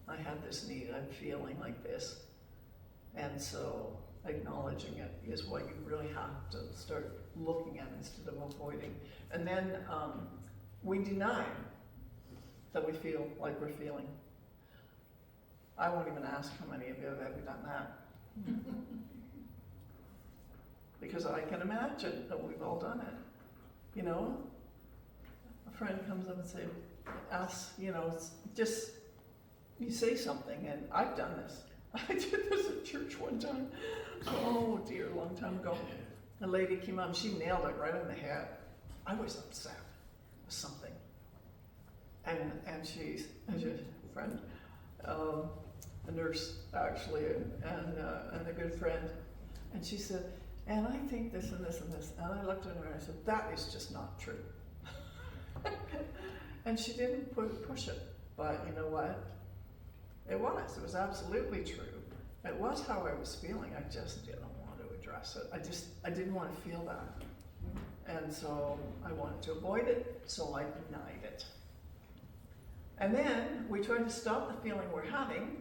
I have this need, I'm feeling like this, and so acknowledging it is what you really have to start looking at instead of avoiding. And then we deny that we feel like we're feeling. I won't even ask how many of you have ever done that. Because I can imagine that we've all done it. You know, a friend comes up and asks, you know, just, you say something, and I've done this. I did this at church one time. Oh dear, a long time ago. A lady came up and she nailed it right on the head. I was upset with something. And she's a friend, a nurse actually, and a good friend. And she said, and I think this and this and this. And I looked at her and I said, that is just not true. And she didn't push it, but you know what? It was absolutely true. It was how I was feeling. I just didn't want to address it. I didn't want to feel that. And so I wanted to avoid it, so I denied it. And then we try to stop the feeling we're having,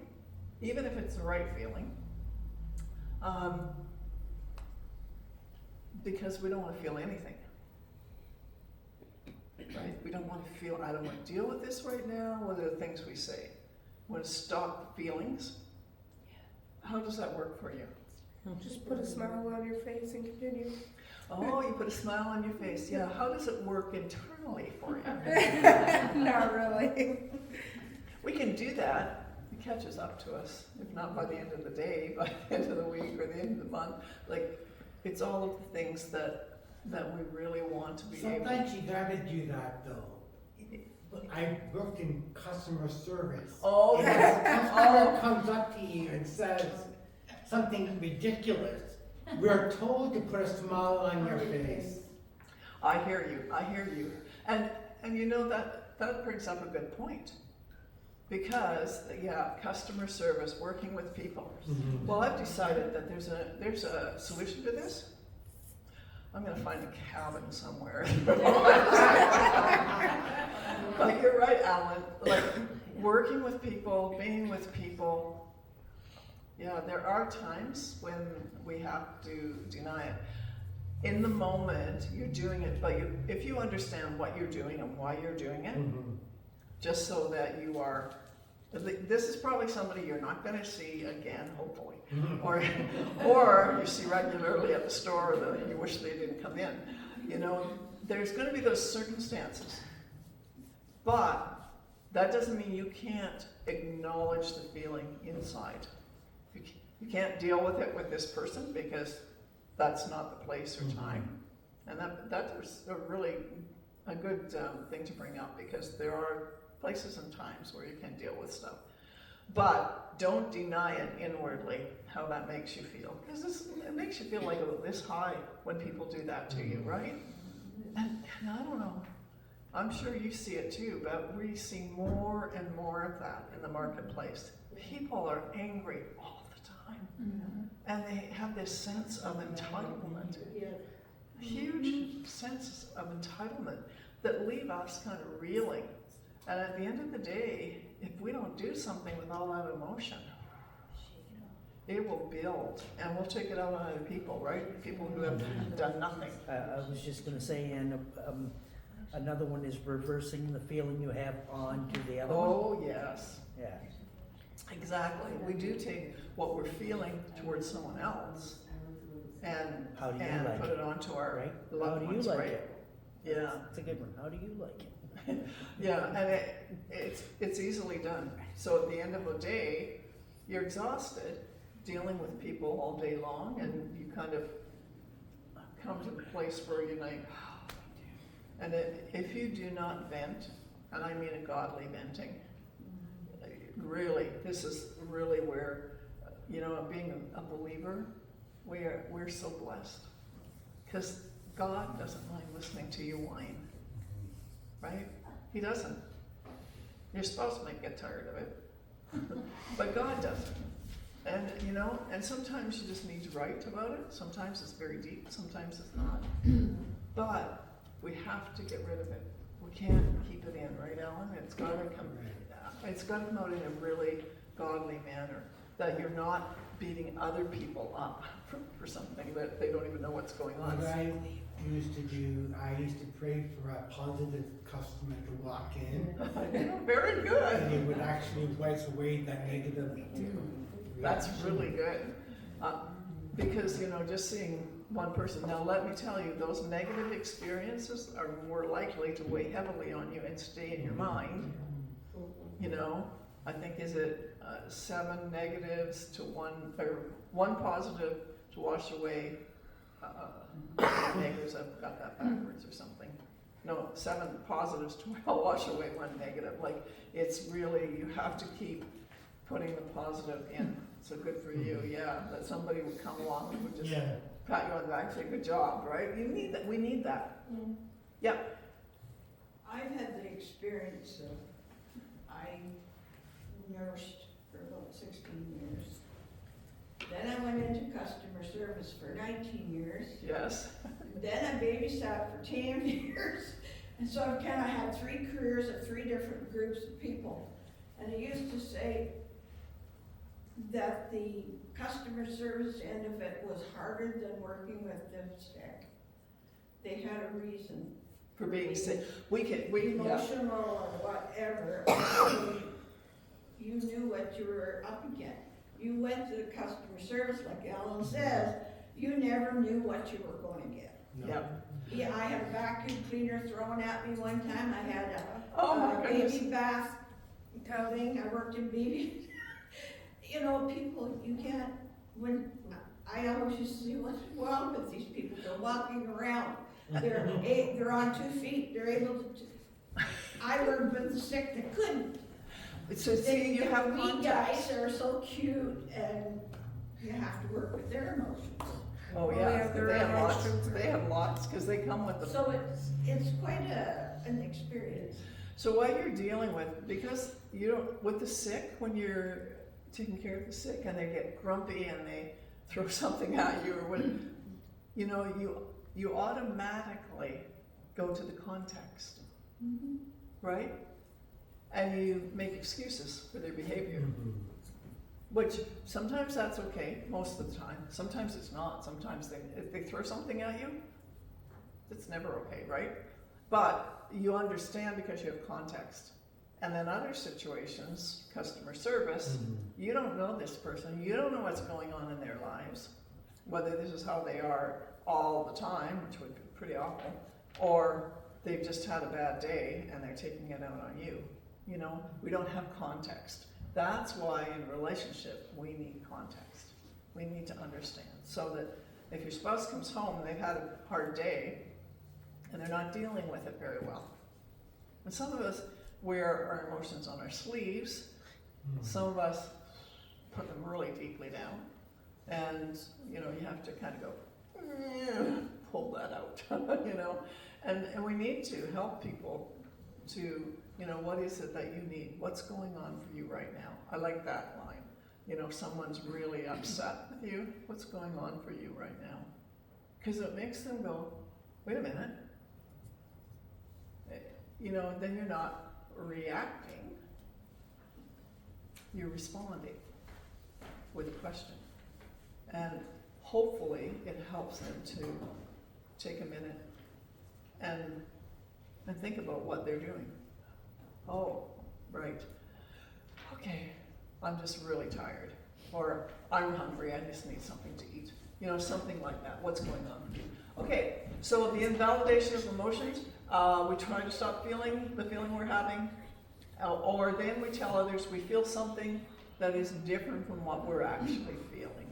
even if it's the right feeling, because we don't want to feel anything. Right? We don't want to feel, I don't want to deal with this right now. What are the things we say? We want to stop the feelings. How does that work for you? Just put a smile on your face and continue. Oh, you put a smile on your face. Yeah. How does it work internally for you? Not really. We can do that. It catches up to us. If not by the end of the day, by the end of the week or the end of the month. Like, it's all of the things that we really want to be able to. Sometimes you gotta do that though. I worked in customer service. Oh, And yes. if a customer comes up to you and says something ridiculous, we're told to put a smile on your face. I hear you. And you know, that brings up a good point. Because, yeah, customer service, working with people. Mm-hmm. Well, I've decided that there's a solution to this. I'm gonna find a cabin somewhere. But you're right, Alan, like, working with people, being with people, yeah, there are times when we have to deny it. In the moment, you're doing it, but if you understand what you're doing and why you're doing it, just so that you are, this is probably somebody you're not going to see again, hopefully, or you see regularly at the store that you wish they didn't come in. You know, there's going to be those circumstances, but that doesn't mean you can't acknowledge the feeling inside. You can't deal with it with this person because that's not the place or time, and that was a really a good thing to bring up, because there are places and times where you can deal with stuff. But don't deny it inwardly, how that makes you feel. Because it makes you feel like this high when people do that to you, right? And I don't know, I'm sure you see it too, but we see more and more of that in the marketplace. People are angry all the time. And they have this sense of entitlement, Yeah. huge sense of entitlement that leave us kind of reeling. And at the end of the day, if we don't do something with all that emotion, it will build, and we'll take it out on other people, right? People who have done nothing. I was just gonna say, and, another one is reversing the feeling you have on to the other one. Oh, yes, Yeah. exactly. We do take what we're feeling towards someone else and, How do you and like put it? it onto our Right? How loved do you ones, like right? it? Yeah. It's a good one. How do you like it? Yeah, and it's easily done. So at the end of the day, you're exhausted dealing with people all day long, and you kind of come to the place where you're like, and if you do not vent, and I mean a godly venting, really, this is really where, being a believer, we're so blessed. Because God doesn't mind listening to you whine, right? He doesn't. Your spouse might get tired of it, but God doesn't. And, and sometimes you just need to write about it. Sometimes it's very deep, sometimes it's not. But we have to get rid of it. We can't keep it in, right, Alan? It's gotta come out in a really godly manner, that you're not beating other people up for something that they don't even know what's going on. What I used to do, I used to pray for a positive customer to walk in, Very and good. it would actually wipe away that negative. That's really good. Because, just seeing one person, now let me tell you, those negative experiences are more likely to weigh heavily on you and stay in your mind. I think is it 7 negatives to 1, or 1 positive to wash away negatives. I've got that backwards or something. No, 7 positives to wash away 1 negative. Like, it's really, you have to keep putting the positive in. So good for you, yeah, that somebody would come along and would just Yeah. pat you on the back and say, good job, right? You need that, we need that. Yeah. I've had the experience of, I nursed for about 16 years. Then I went into customer service for 19 years. Yes. Then I babysat for 10 years. And so I've kind of had 3 careers of 3 different groups of people. And I used to say that the customer service end of it was harder than working with the sick. They had a reason. For being sick. Yeah. Emotional or whatever. You knew what you were up against. You went to the customer service, like Alan says, you never knew what you were going to get. Yeah. Yeah, I had a vacuum cleaner thrown at me one time. I had Oh my goodness. baby bath thing. I worked in baby. People, you can't, I always used to say, what's wrong with these people? They're walking around. They're on 2 feet. They're able to, I worked with the sick that couldn't. So see, you have We contacts. guys are so cute, and you have to work with their emotions. Oh, yeah, they have lots, because they come with them. So it's quite an experience. So what you're dealing with, because with the sick, when you're taking care of the sick and they get grumpy and they throw something at you, or when, you automatically go to the context, right? And you make excuses for their behavior, which sometimes that's okay, most of the time. Sometimes it's not. Sometimes if they throw something at you, it's never okay, right? But you understand because you have context. And then other situations, customer service, you don't know this person. You don't know what's going on in their lives, whether this is how they are all the time, which would be pretty awful, or they've just had a bad day and they're taking it out on you. We don't have context. That's why in a relationship, we need context. We need to understand, so that if your spouse comes home and they've had a hard day and they're not dealing with it very well. And some of us wear our emotions on our sleeves. Some of us put them really deeply down. And, you have to kind of go, pull that out, And we need to help people to, what is it that you need? What's going on for you right now? I like that line. You know, someone's really upset with you, what's going on for you right now? Because it makes them go, wait a minute. You know, then you're not reacting, you're responding with a question. And hopefully it helps them to take a minute and think about what they're doing. Oh, right. Okay, I'm just really tired. Or I'm hungry, I just need something to eat. You know, something like that. What's going on? Okay, so the invalidation of emotions, we try to stop feeling the feeling we're having, or then we tell others we feel something that is different from what we're actually feeling.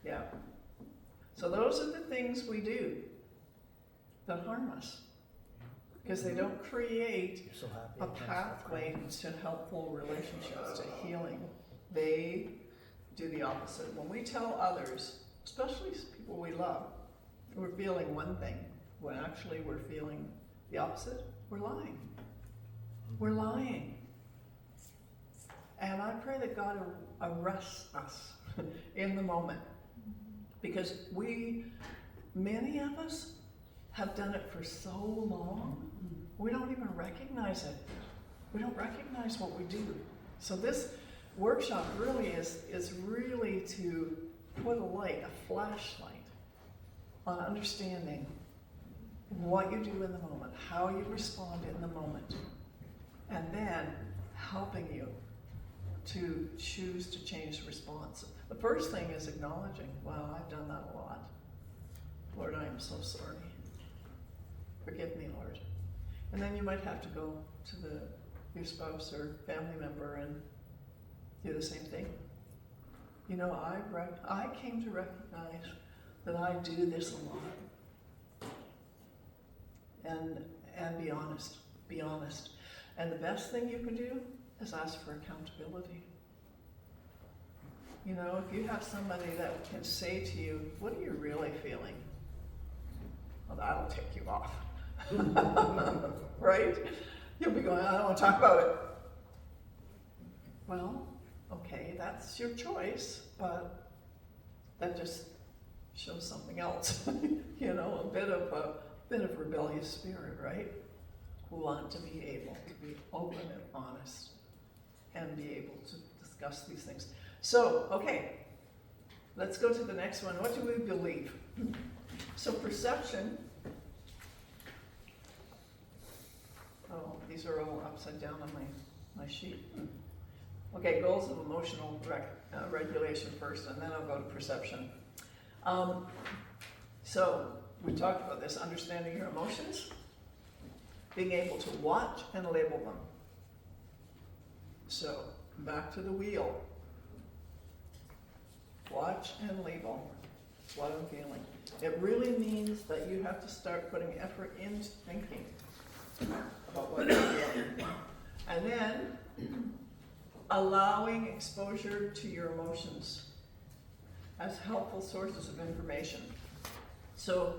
Yeah. So those are the things we do that harm us, because they don't create You're so happy. a pathway to helpful relationships, to healing. They do the opposite. When we tell others, especially people we love, we're feeling one thing, when actually we're feeling the opposite, we're lying. We're lying. And I pray that God arrests us in the moment. Because many of us have done it for so long, we don't even recognize it. We don't recognize what we do. So this workshop really is really to put a light, a flashlight, on understanding what you do in the moment, how you respond in the moment, and then helping you to choose to change the response. The first thing is acknowledging, wow, I've done that a lot. Lord, I am so sorry. Forgive me, Lord. And then you might have to go to your spouse or family member and do the same thing. You know, I came to recognize that I do this a lot. And be honest. Be honest. And the best thing you can do is ask for accountability. You know, if you have somebody that can say to you, what are you really feeling? Well, that'll take you off. Right? You'll be going, I don't want to talk about it. Well, okay, that's your choice, but that just shows something else. You know, a bit of rebellious spirit, right? We want to be able to be open and honest and be able to discuss these things. So, okay, let's go to the next one. What do we believe? So perception, oh, these are all upside down on my sheet. Okay, goals of emotional regulation first, and then I'll go to perception. So we talked about this, understanding your emotions, being able to watch and label them. So back to the wheel. Watch and label what I'm feeling. It really means that you have to start putting effort into thinking about what you're feeling. And then allowing exposure to your emotions as helpful sources of information. So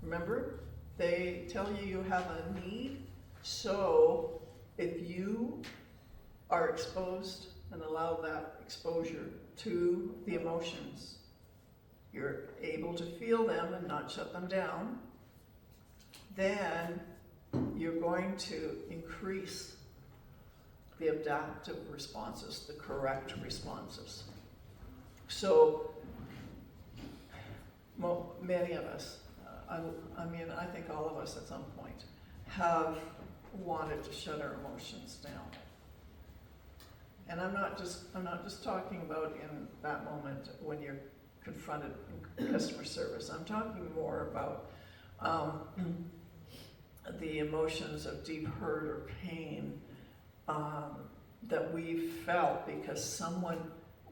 remember, they tell you you have a need, so if you are exposed and allow that exposure to the emotions, you're able to feel them and not shut them down, then you're going to increase the adaptive responses, the correct responses. So many of us, I mean, I think all of us at some point have wanted to shut our emotions down. And I'm not just talking about in that moment when you're confronted in customer service. I'm talking more about the emotions of deep hurt or pain that we've felt because someone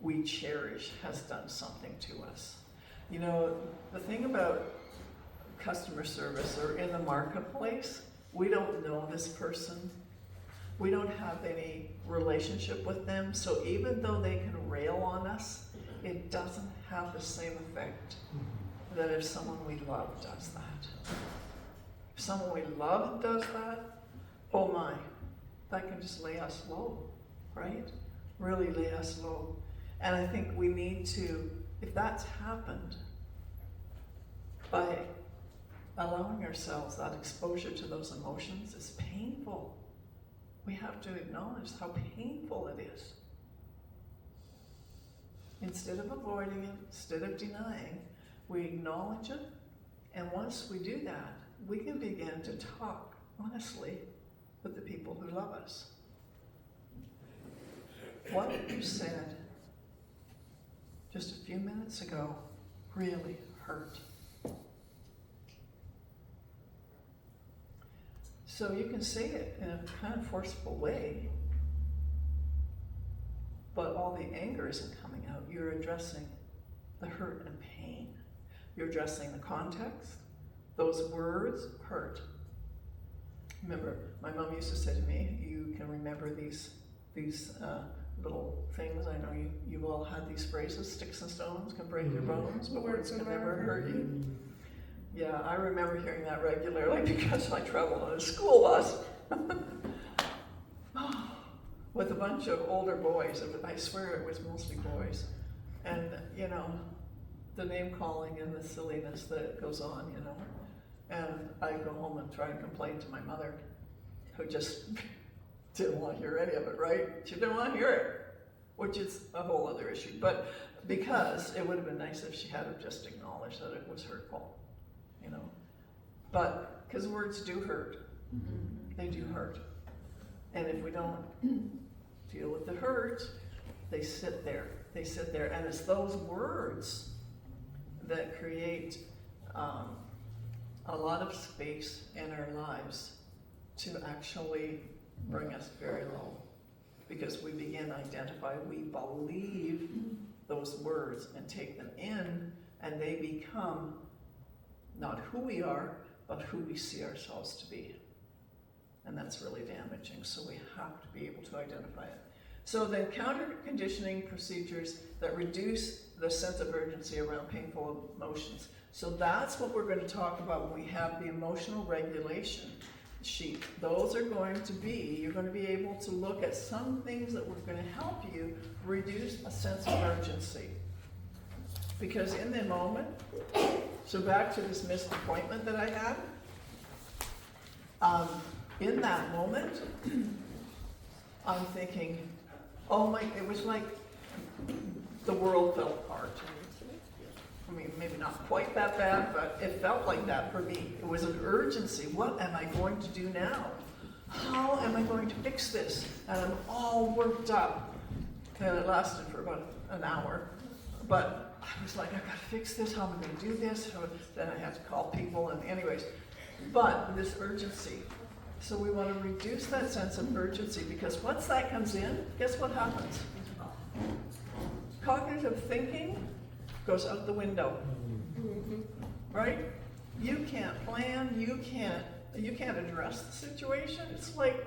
we cherish has done something to us. You know, the thing about customer service or in the marketplace, we don't know this person. We don't have any relationship with them, so even though they can rail on us, it doesn't have the same effect that if someone we love does that. If someone we love does that, oh my, that can just lay us low, right? Really lay us low. And I think we need to, if that's happened, by allowing ourselves that exposure to those emotions is painful. We have to acknowledge how painful it is. Instead of avoiding it, instead of denying, we acknowledge it, and once we do that, we can begin to talk honestly with the people who love us. What you said just a few minutes ago really hurt. So you can say it in a kind of forceful way, but all the anger isn't coming out. You're addressing the hurt and pain. You're addressing the context. Those words hurt. Remember, my mom used to say to me, you can remember these little things. I know you've all had these phrases, sticks and stones can break your bones, but words can never hurt you. Yeah, I remember hearing that regularly because I traveled on a school bus with a bunch of older boys. I swear it was mostly boys. And, you know, the name calling and the silliness that goes on, you know. And I'd go home and try and complain to my mother, who just didn't want to hear any of it, right? She didn't want to hear it, which is a whole other issue. But because it would have been nice if she had just acknowledged that it was hurtful, you know. But, because words do hurt. They do hurt. And if we don't deal with the hurt, they sit there. They sit there. And it's those words that create a lot of space in our lives to actually bring us very low. Because we begin to identify, we believe those words and take them in, and they become not who we are, but who we see ourselves to be. And that's really damaging, so we have to be able to identify it. So the counter-conditioning procedures that reduce the sense of urgency around painful emotions. So that's what we're going to talk about when we have the emotional regulation sheet. Those are going to be, you're going to be able to look at some things that were going to help you reduce a sense of urgency. Because in the moment, so back to this missed appointment that I had, in that moment, I'm thinking, oh my, it was like the world fell apart. I mean, maybe not quite that bad, but it felt like that for me. It was an urgency. What am I going to do now? How am I going to fix this? And I'm all worked up. And it lasted for about an hour. But I was like, I've got to fix this. How am I going to do this? Then I had to call people, and anyways. But this urgency. So we want to reduce that sense of urgency, because once that comes in, guess what happens? Cognitive thinking goes out the window, right? You can't plan, you can't address the situation. It's like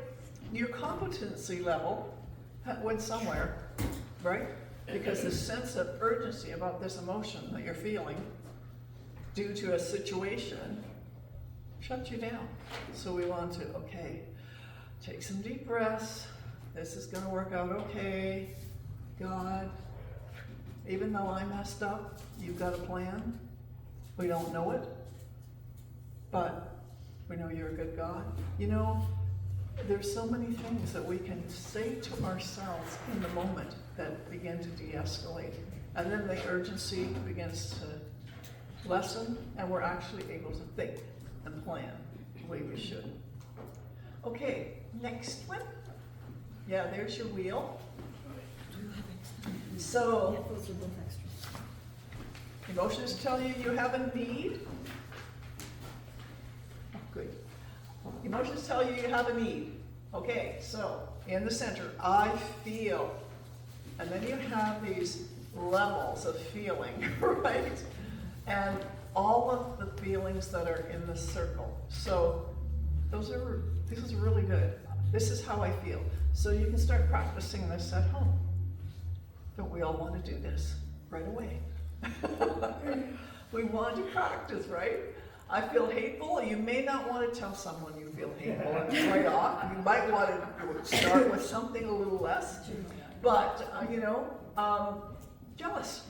your competency level went somewhere, right? Because the sense of urgency about this emotion that you're feeling due to a situation shuts you down. So we want to, okay, take some deep breaths. This is going to work out okay. God, even though I messed up, you've got a plan. We don't know it, but we know you're a good God. You know, there's so many things that we can say to ourselves in the moment that begin to de-escalate. And then the urgency begins to lessen, and we're actually able to think and plan the way we should. Okay, next one. Yeah, there's your wheel. So, emotions tell you you have a need. Good. Emotions tell you you have a need. Okay, so in the center, I feel. And then you have these levels of feeling, right? And all of the feelings that are in the circle. So this is really good. This is how I feel. So you can start practicing this at home. Don't we all want to do this right away? We want to practice, right? I feel hateful. You may not want to tell someone you feel hateful and right off. You might want to start with something a little less. But, jealous.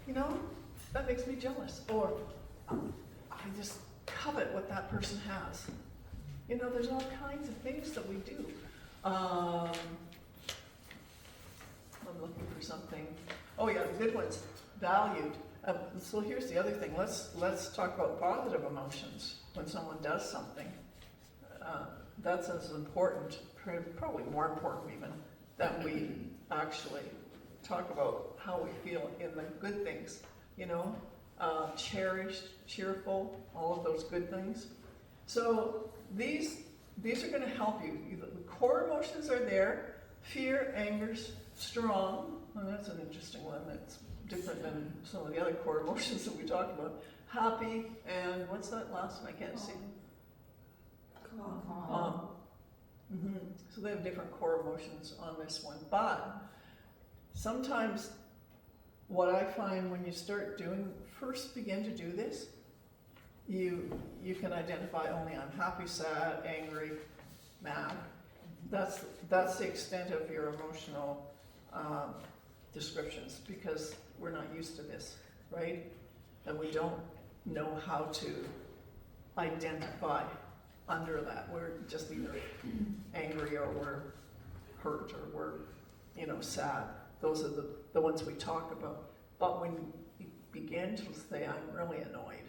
You know, that makes me jealous. Or I just covet what that person has. You know, there's all kinds of things that we do. I'm looking for something. Oh yeah, the good ones. Valued. So here's the other thing. Let's talk about positive emotions when someone does something. That's as important, probably more important even, that we actually talk about how we feel in the good things. You know, cherished, cheerful, all of those good things. So these are going to help you. The core emotions are there. Fear, anger, strong. Well, that's an interesting one. That's different than some of the other core emotions that we talked about. Happy, and what's that last one? I can't see. Calm. So they have different core emotions on this one. But sometimes what I find when you first begin to do this, you can identify only I'm happy, sad, angry, mad. That's the extent of your emotional descriptions, because we're not used to this, right? And we don't know how to identify under that. We're just either angry or we're hurt or we're, sad. Those are the ones we talk about. But when you begin to say, I'm really annoyed,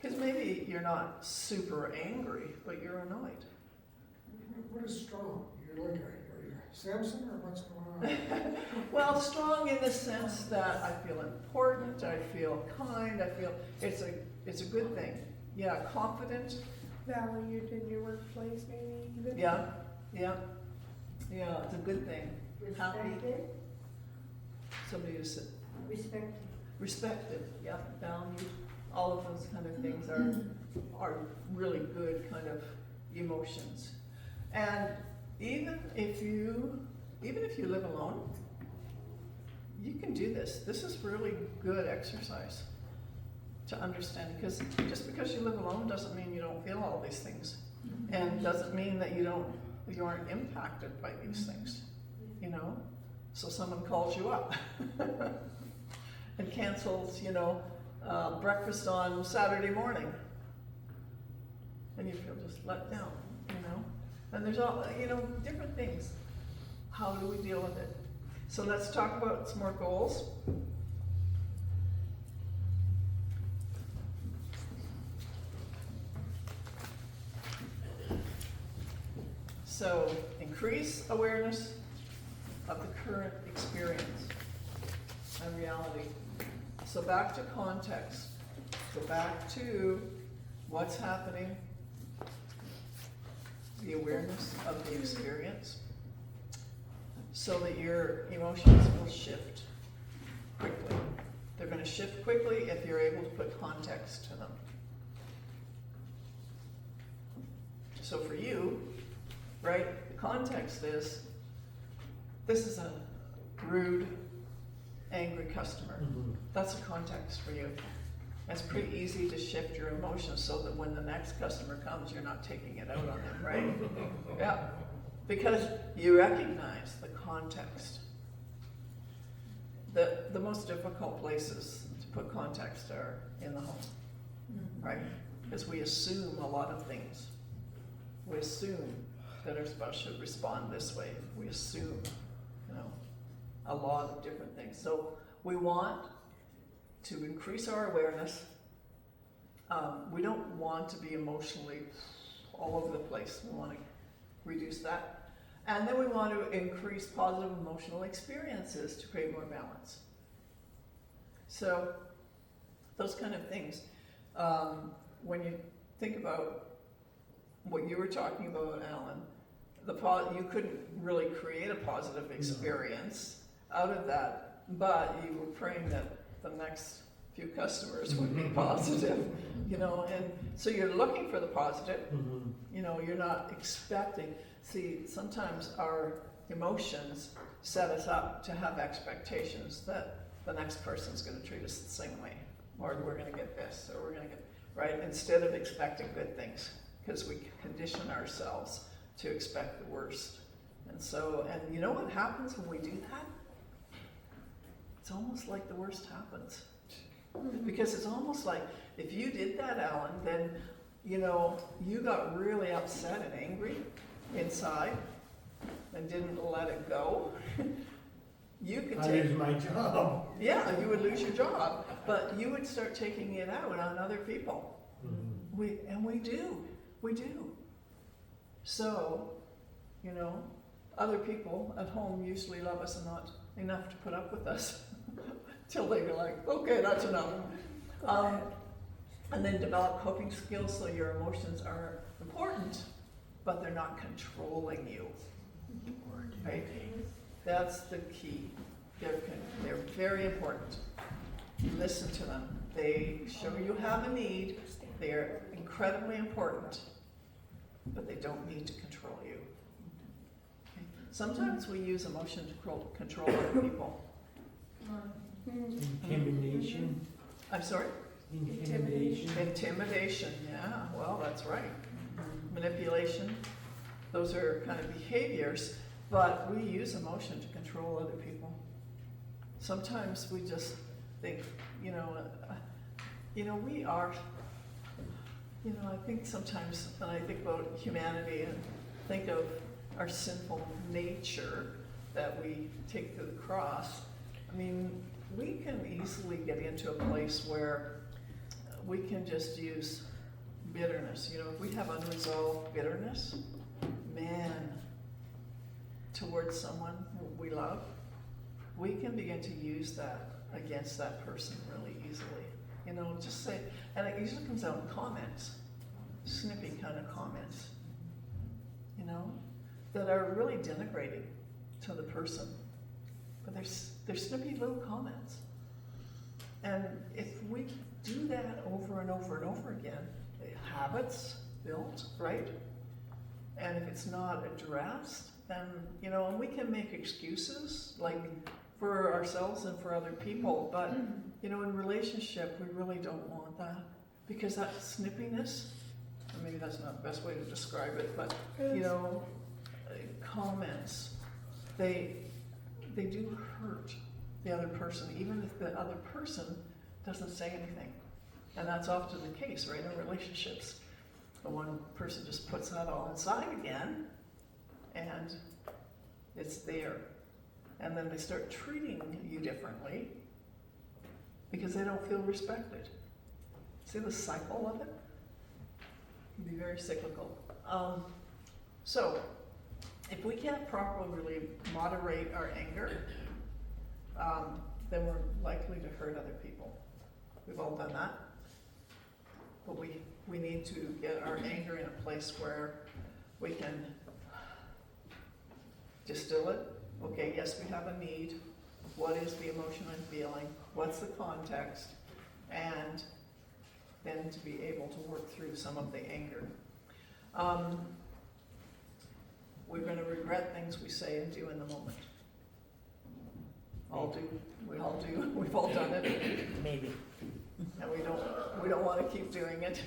because maybe you're not super angry, but you're annoyed. What is strong? You're like, are you Samson or what's going on? Well, strong in the sense that I feel important, I feel kind, I feel it's a good thing. Yeah, confident. Valued in your workplace, maybe even. Yeah, it's a good thing. Happy. Respected, Somebody who's respected. respected, yeah, valued. All of those kind of things are really good kind of emotions. And even if you live alone, you can do this. This is really good exercise to understand, because just because you live alone doesn't mean you don't feel all these things, and doesn't mean that you aren't impacted by these things. So someone calls you up and cancels, breakfast on Saturday morning, and you feel just let down, And there's all, different things. How do we deal with it? So let's talk about some more goals. So increase awareness of the current experience and reality. So back to context. So back to what's happening, the awareness of the experience, so that your emotions will shift quickly. They're going to shift quickly if you're able to put context to them. So for you, right, the context is, this is a rude, angry customer. That's a context for you. It's pretty easy to shift your emotions so that when the next customer comes, you're not taking it out on them, right? Yeah, because you recognize the context. The most difficult places to put context are in the home, right? Because we assume a lot of things. We assume that our spouse should respond this way. We assume, a lot of different things. So we want to increase our awareness. We don't want to be emotionally all over the place. We want to reduce that. And then we want to increase positive emotional experiences to create more balance. So those kind of things. When you think about what you were talking about, Alan, you couldn't really create a positive experience out of that, but you were praying that the next few customers would be positive, and so you're looking for the positive, you're not expecting. See, sometimes our emotions set us up to have expectations that the next person's going to treat us the same way, or we're gonna get this, or we're gonna get, right? Instead of expecting good things, because we condition ourselves to expect the worst. And so, and you know what happens when we do that? It's almost like the worst happens. Because it's almost like, if you did that, Alan, then, you know, you got really upset and angry inside and didn't let it go. You could I take, lose my job. yeah, you would lose your job, but you would start taking it out on other people. We do. So, you know, other people at home usually love us not enough to put up with us till they go like, okay, that's enough. And then develop coping skills so your emotions are important, but they're not controlling you. Right? That's the key. They're very important. Listen to them. They show you have a need. They're incredibly important, but they don't need to control you. Okay? Sometimes we use emotion to control other people. Intimidation. I'm sorry? Intimidation. Intimidation, yeah, well, that's right. Manipulation, those are kind of behaviors, but we use emotion to control other people. Sometimes we just think, we are, I think sometimes when I think about humanity and think of our sinful nature that we take to the cross, I mean, we can easily get into a place where we can just use bitterness. If we have unresolved bitterness, man, towards someone we love, we can begin to use that against that person really easily. Just say, and it usually comes out in comments, snippy kind of comments, that are really denigrating to the person. But they're snippy little comments. And if we do that over and over and over again, habits built, right? And if it's not addressed, then, and we can make excuses, like for ourselves and for other people, but, in relationship, we really don't want that. Because that snippiness, or maybe that's not the best way to describe it, but, comments, they do hurt the other person, even if the other person doesn't say anything. And that's often the case, right, in relationships. The one person just puts that all inside again, and it's there. And then they start treating you differently because they don't feel respected. See the cycle of it? It can be very cyclical. So, if we can't properly moderate our anger, then we're likely to hurt other people. We've all done that. But we need to get our anger in a place where we can distill it. Okay, yes, we have a need. What is the emotion I'm feeling? What's the context? And then to be able to work through some of the anger. We're going to regret things we say and do in the moment. All do. We all do. We've all done it. Maybe. And we don't want to keep doing it.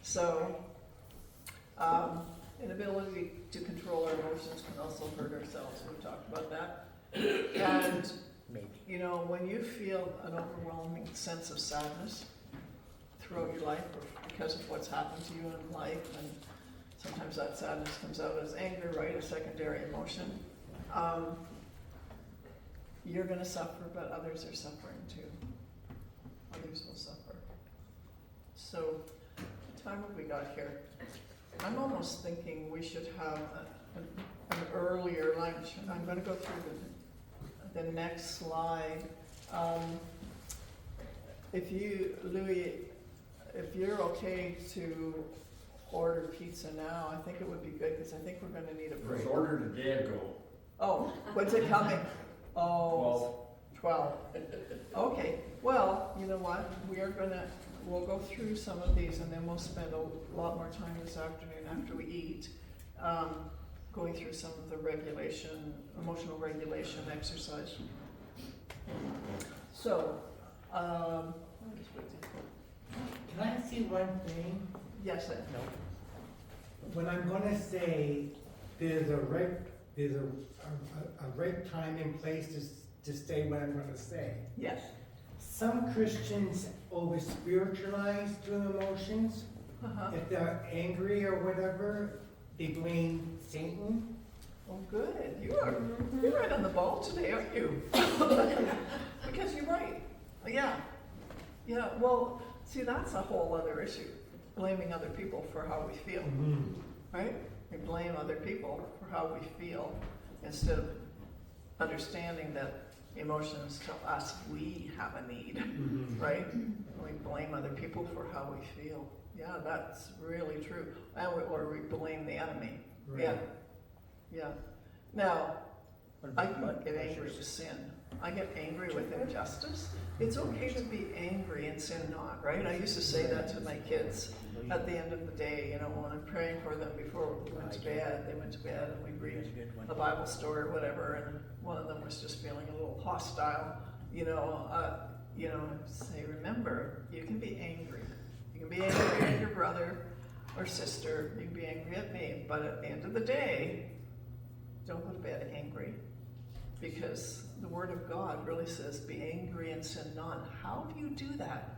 So, inability to control our emotions can also hurt ourselves. We've talked about that. And, Maybe. when you feel an overwhelming sense of sadness throughout your life or because of what's happened to you in life, and sometimes that sadness comes out as anger, right, a secondary emotion, you're going to suffer, but others are suffering too. Others will suffer. So, what time have we got here? I'm almost thinking we should have an earlier lunch. I'm going to go through the next slide. Louis, if you're okay to order pizza now, I think it would be good because I think we're going to need a It break. was ordered a day ago. Oh, when's it coming? Oh, 12. Okay, well, you know what? We'll go through some of these and then we'll spend a lot more time this afternoon after we eat, going through some of the emotional regulation exercise. So, I'm just waiting. Can I say one thing? Yes, Ed? When I'm gonna say there's a right time and place to say what I'm gonna say. Yes. Some Christians over spiritualize through emotions. Uh-huh. If they're angry or whatever, they blame Satan. Well, good. You're right on the ball today, aren't you? Because you're right. Yeah. Yeah, well, see, that's a whole other issue. Blaming other people for how we feel, right? We blame other people for how we feel instead of understanding that emotions tell us we have a need, right? We blame other people for how we feel. Yeah, that's really true. Or we blame the enemy. Right. Yeah. Yeah. Now, What I about can button get angry pushers? with sin. I get angry with injustice. It's okay to be angry and sin not, right? I used to say that to my kids at the end of the day, you know, when I'm praying for them before we went to bed. They went to bed and we'd read That's a good one. a Bible story or whatever, and one of them was just feeling a little hostile, you know, say, remember, you can be angry. You can be angry at your brother or sister. You can be angry at me, but at the end of the day, don't go to bed angry, because the Word of God really says, be angry and sin not. How do you do that?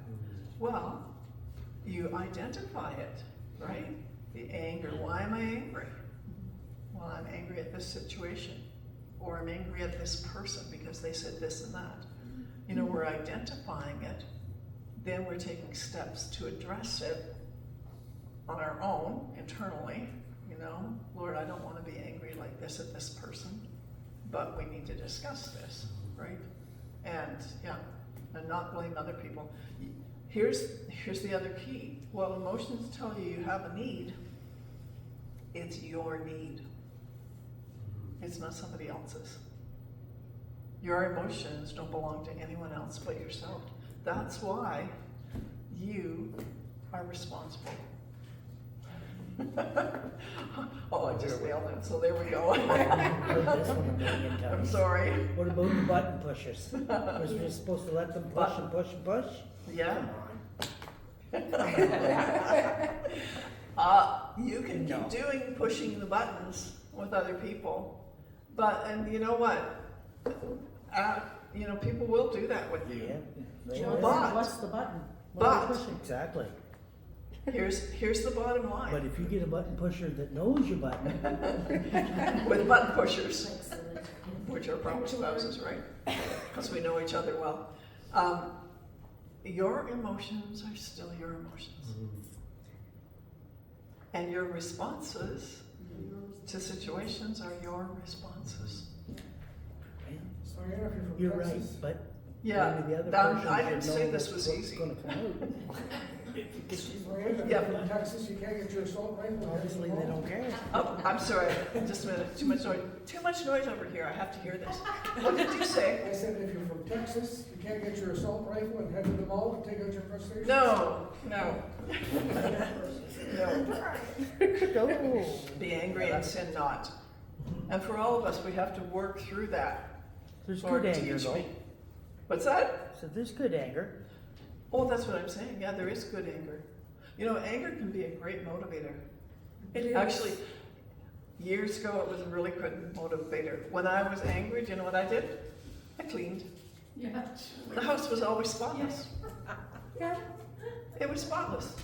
Well, you identify it, right? The anger. Why am I angry? Well, I'm angry at this situation, or I'm angry at this person because they said this and that. You know, we're identifying it, then we're taking steps to address it on our own, internally. You know, Lord, I don't want to be angry like this at this person, but we need to discuss this, right? And yeah, and not blame other people. Here's the other key. Well, emotions tell you you have a need. It's your need. It's not somebody else's. Your emotions don't belong to anyone else but yourself. That's why you are responsible. Oh, I just nailed it, so there we go. Heard this one a million I'm times. sorry. What about the button pushers? Was we supposed to let them push and push and push? Yeah. You can No. keep doing pushing the buttons with other people, and you know what? You know, people will do that with you. Yeah. they Joe will. But- what's the button? What are they but- pushing? Exactly. Here's the bottom line. But if you get a button pusher that knows your button, With button pushers, which are probably spouses, right? Because we know each other well. Your emotions are still your emotions. And your responses to situations are your responses. So yeah, if you're from you're right, Texas, but Yeah, maybe the other that- person I should didn't know say this what's- was what's easy. gonna come out. so yeah, if Yeah. you're from Texas, you can't get your assault rifle. Obviously, they don't care. Oh, I'm sorry, just a minute, too much noise. Too much noise over here, I have to hear this. What did you say? I said if you're from Texas, you can't get your assault rifle and head to the mall and take out your frustration. No. No. No. Be angry and sin not. And for all of us, we have to work through that. There's Lord, good anger teach though. me. What's that? So there's good anger. Oh, that's what I'm saying. Yeah, there is good anger. You know, anger can be a great motivator. It is. Actually, years ago, it was a really good motivator. When I was angry, do you know what I did? I cleaned. Yeah. The house was always spotless. Yeah. It was spotless.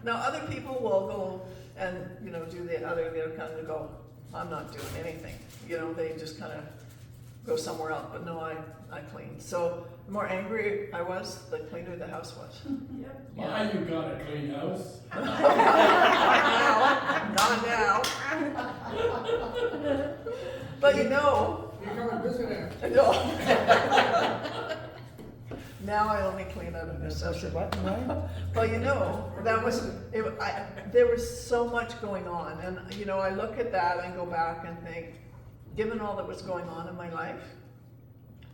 Now, other people will go and, you know, do the other, they'll kind of go, I'm not doing anything. You know, they just kind of go somewhere else. But no, I cleaned. So the more angry I was, the cleaner the house was. Why you got a clean house? Not now. But you know, You come and visit it. no. Now I only clean out of Push your necessity. button, right? Well, you know, that was, there was so much going on. And, you know, I look at that and go back and think, given all that was going on in my life,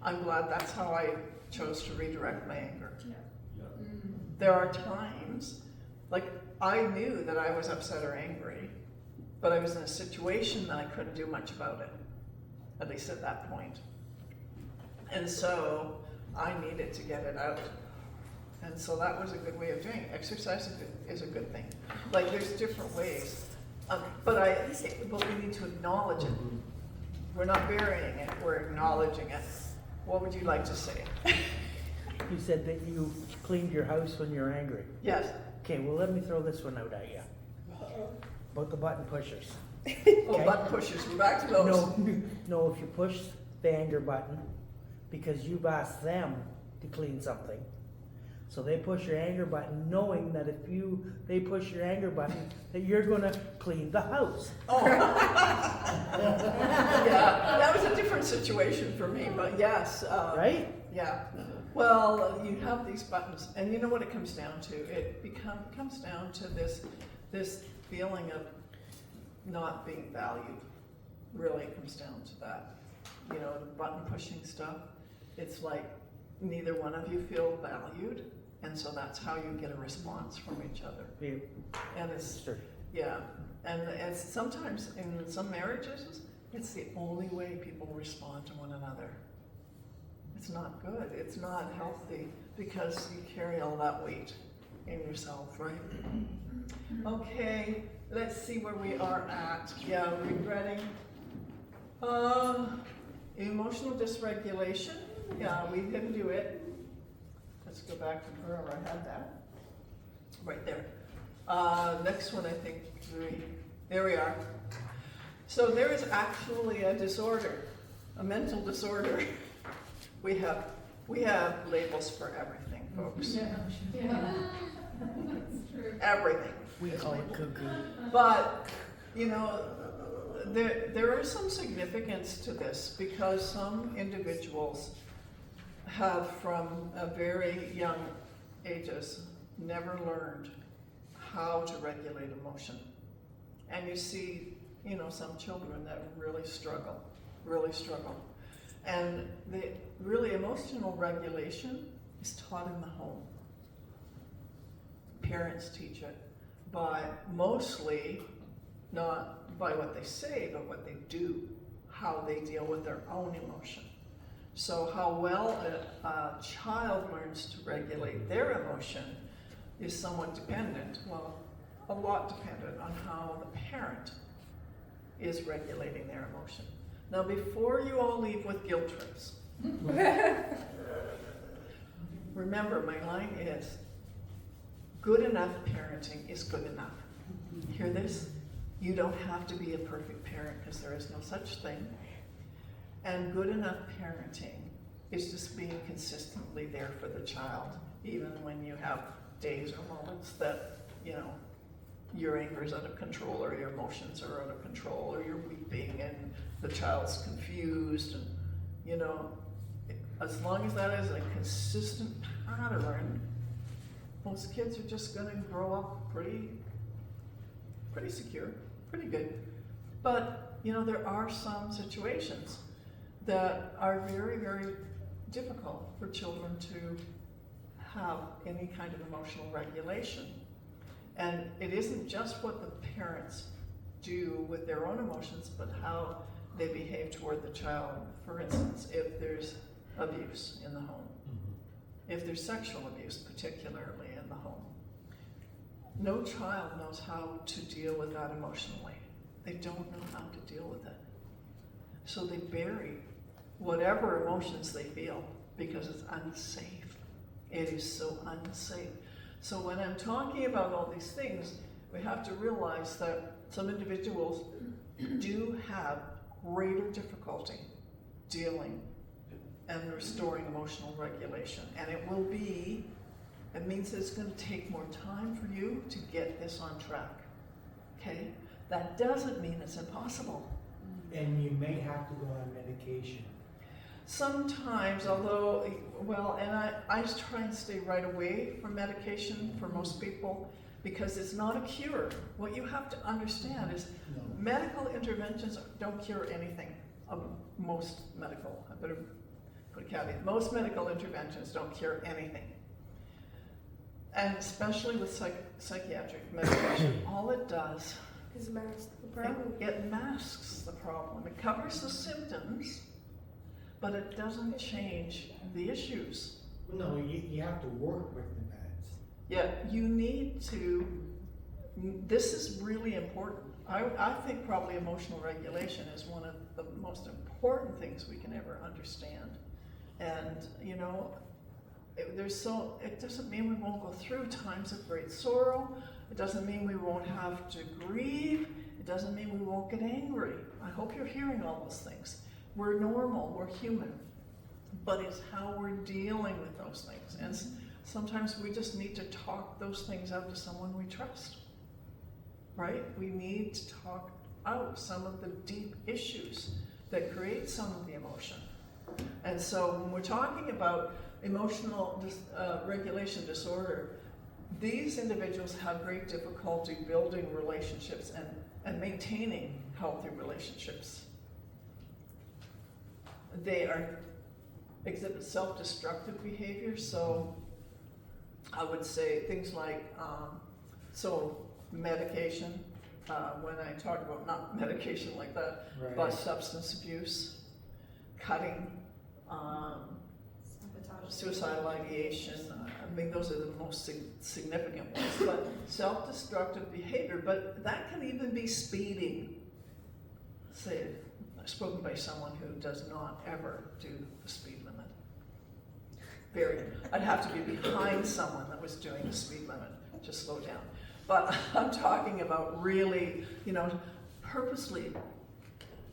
I'm glad that's how I chose to redirect my anger. There are times, like, I knew that I was upset or angry, but I was in a situation that I couldn't do much about it, at least at that point. And so I needed to get it out. And so that was a good way of doing it. Exercise is a good thing. Like, there's different ways. But we need to acknowledge it. We're not burying it, we're acknowledging it. What would you like to say? You said that you cleaned your house when you're angry. Yes. Okay, well, let me throw this one out at you. About the button pushers. Oh, Okay. button pushers, we're back to those. No, if you push the anger button, because you've asked them to clean something, so they push your anger button knowing that if they push your anger button, that you're gonna clean the house. Oh. Yeah, that was a different situation for me, but yes. Right? Yeah. Well, you have these buttons, and you know what it comes down to? It comes down to this feeling of not being valued. Really, it comes down to that. You know, the button pushing stuff. It's like neither one of you feel valued, and so that's how you get a response from each other. Yeah. And it's Sure. yeah, and it's sometimes in some marriages, it's the only way people respond to one another. It's not good. It's not healthy because you carry all that weight in yourself, right? Okay, let's see where we are at. Yeah, regretting. Emotional dysregulation. Yeah, we didn't do it. Let's go back to wherever I had that. Right there. Next one, I think, there we are. So there is actually a disorder, a mental disorder. We have labels for everything, folks. Everything. We call it cuckoo. But, you know, there is some significance to this because some individuals have from a very young ages never learned how to regulate emotion. And you see, you know, some children that really struggle. And really emotional regulation is taught in the home. Parents teach it, but mostly not by what they say, but what they do, how they deal with their own emotion. So how well a child learns to regulate their emotion is somewhat dependent, well, a lot dependent on how the parent is regulating their emotion. Now, before you all leave with guilt trips, remember my line is, good enough parenting is good enough. Hear this? You don't have to be a perfect parent because there is no such thing. And good enough parenting is just being consistently there for the child, even when you have days or moments that, you know, your anger is out of control or your emotions are out of control or you're weeping and the child's confused and, you know, as long as that is a consistent pattern, most kids are just gonna grow up pretty secure, pretty good. But, you know, there are some situations that are very, very difficult for children to have any kind of emotional regulation. And it isn't just what the parents do with their own emotions, but how they behave toward the child. For instance, if there's abuse in the home, if there's sexual abuse, particularly in the home, no child knows how to deal with that emotionally. They don't know how to deal with it. So they bury whatever emotions they feel because it's unsafe. It is so unsafe. So when I'm talking about all these things, we have to realize that some individuals do have greater difficulty dealing and restoring emotional regulation. And it means it's going to take more time for you to get this on track. Okay? That doesn't mean it's impossible. And you may have to go on medication. Sometimes, although, well, and I try and stay right away from medication for most people because it's not a cure. What you have to understand is medical interventions don't cure anything. Most medical, I better put a caveat, most medical interventions don't cure anything. And especially with psychiatric medication, all it does Is mask the problem? it masks the problem. It covers the symptoms, but it doesn't change the issues. No, you have to work with the meds. Yeah, you need to, this is really important. I think probably emotional regulation is one of the most important things we can ever understand. And, you know, it doesn't mean we won't go through times of great sorrow. It doesn't mean we won't have to grieve. It doesn't mean we won't get angry. I hope you're hearing all those things. We're normal, we're human. But it's how we're dealing with those things. And sometimes we just need to talk those things out to someone we trust. Right? We need to talk out some of the deep issues that create some of the emotion. And so when we're talking about emotional regulation disorder, these individuals have great difficulty building relationships and maintaining healthy relationships. They exhibit self-destructive behavior, so I would say things like, medication, when I talk about not medication like that, Right. but substance abuse, cutting, suicidal ideation, I mean, those are the most significant ones, but self-destructive behavior, but that can even be speeding. Say, spoken by someone who does not ever do the speed limit. I'd have to be behind someone that was doing the speed limit to slow down. But I'm talking about really, you know, purposely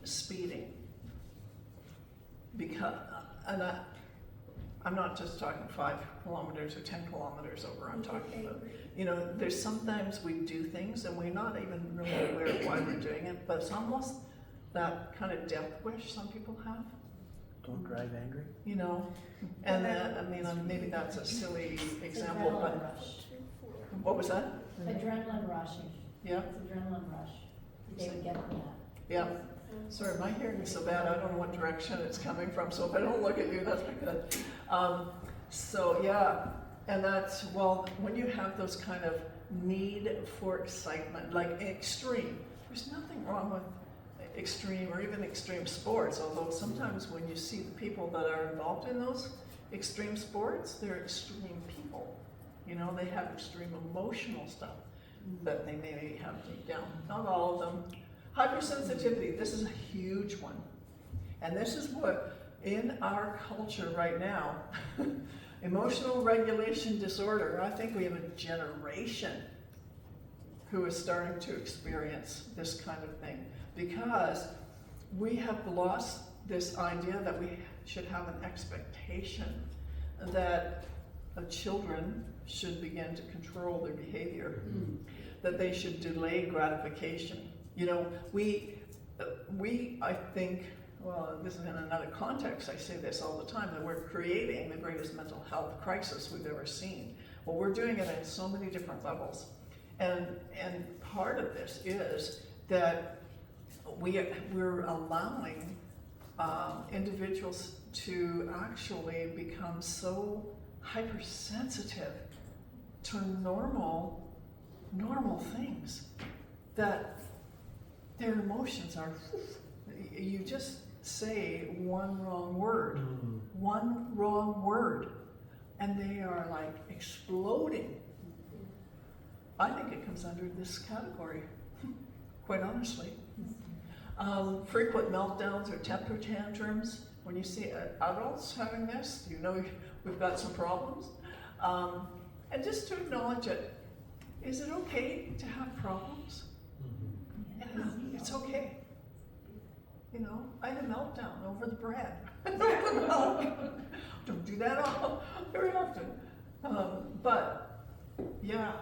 speeding. Because, and I'm not just talking 5 kilometers or 10 kilometers over, I'm talking about, you know, there's sometimes we do things and we're not even really aware of why we're doing it, but it's almost that kind of death wish some people have. Don't drive angry. You know, and that, I mean, maybe that's a silly example, Adrenaline but rush. what was that? Adrenaline rushing. Yeah, It's adrenaline rush. They would get from that. yeah. Sorry, my hearing is so bad, I don't know what direction it's coming from, so if I don't look at you, that's because. So yeah, and that's, well, when you have those kind of need for excitement, like extreme, there's nothing wrong with extreme or even extreme sports, although sometimes when you see the people that are involved in those extreme sports, they're extreme people. You know, they have extreme emotional stuff that they may have deep down. Not all of them. Hypersensitivity, this is a huge one. And this is what, in our culture right now, emotional regulation disorder, I think we have a generation who is starting to experience this kind of thing. Because we have lost this idea that we should have an expectation that children should begin to control their behavior, that they should delay gratification. You know, we I think, well, this is in another context, I say this all the time, that we're creating the greatest mental health crisis we've ever seen. Well, we're doing it at so many different levels. And part of this is that we're allowing individuals to actually become so hypersensitive to normal things that their emotions are, you just say one wrong word, and they are like exploding. I think it comes under this category, quite honestly. Frequent meltdowns or temper tantrums. When you see adults having this, you know we've got some problems. And just to acknowledge it. Is it okay to have problems? Yeah, it's okay. You know, I had a meltdown over the bread. Don't do that very often. But yeah,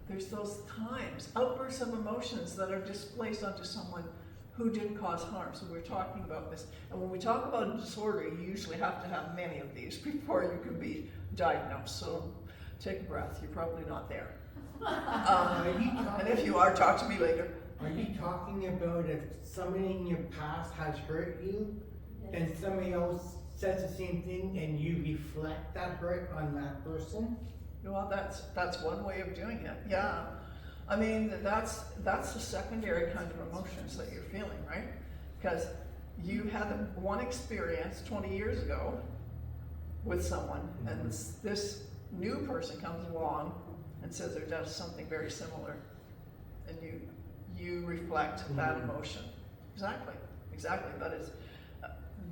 there's those times, outbursts of emotions that are displaced onto someone who didn't cause harm. So we're talking about this. And when we talk about a disorder, you usually have to have many of these before you can be diagnosed. So take a breath, you're probably not there. And if you are, talk to me later. Are you talking about if somebody in your past has hurt you, and somebody else says the same thing, and you reflect that hurt on that person? Well, that's one way of doing it. Yeah, I mean that's the secondary kind of emotions that you're feeling, right? Because you had one experience 20 years ago with someone, and this new person comes along and says or does something very similar, and you reflect that emotion. Exactly, but it's,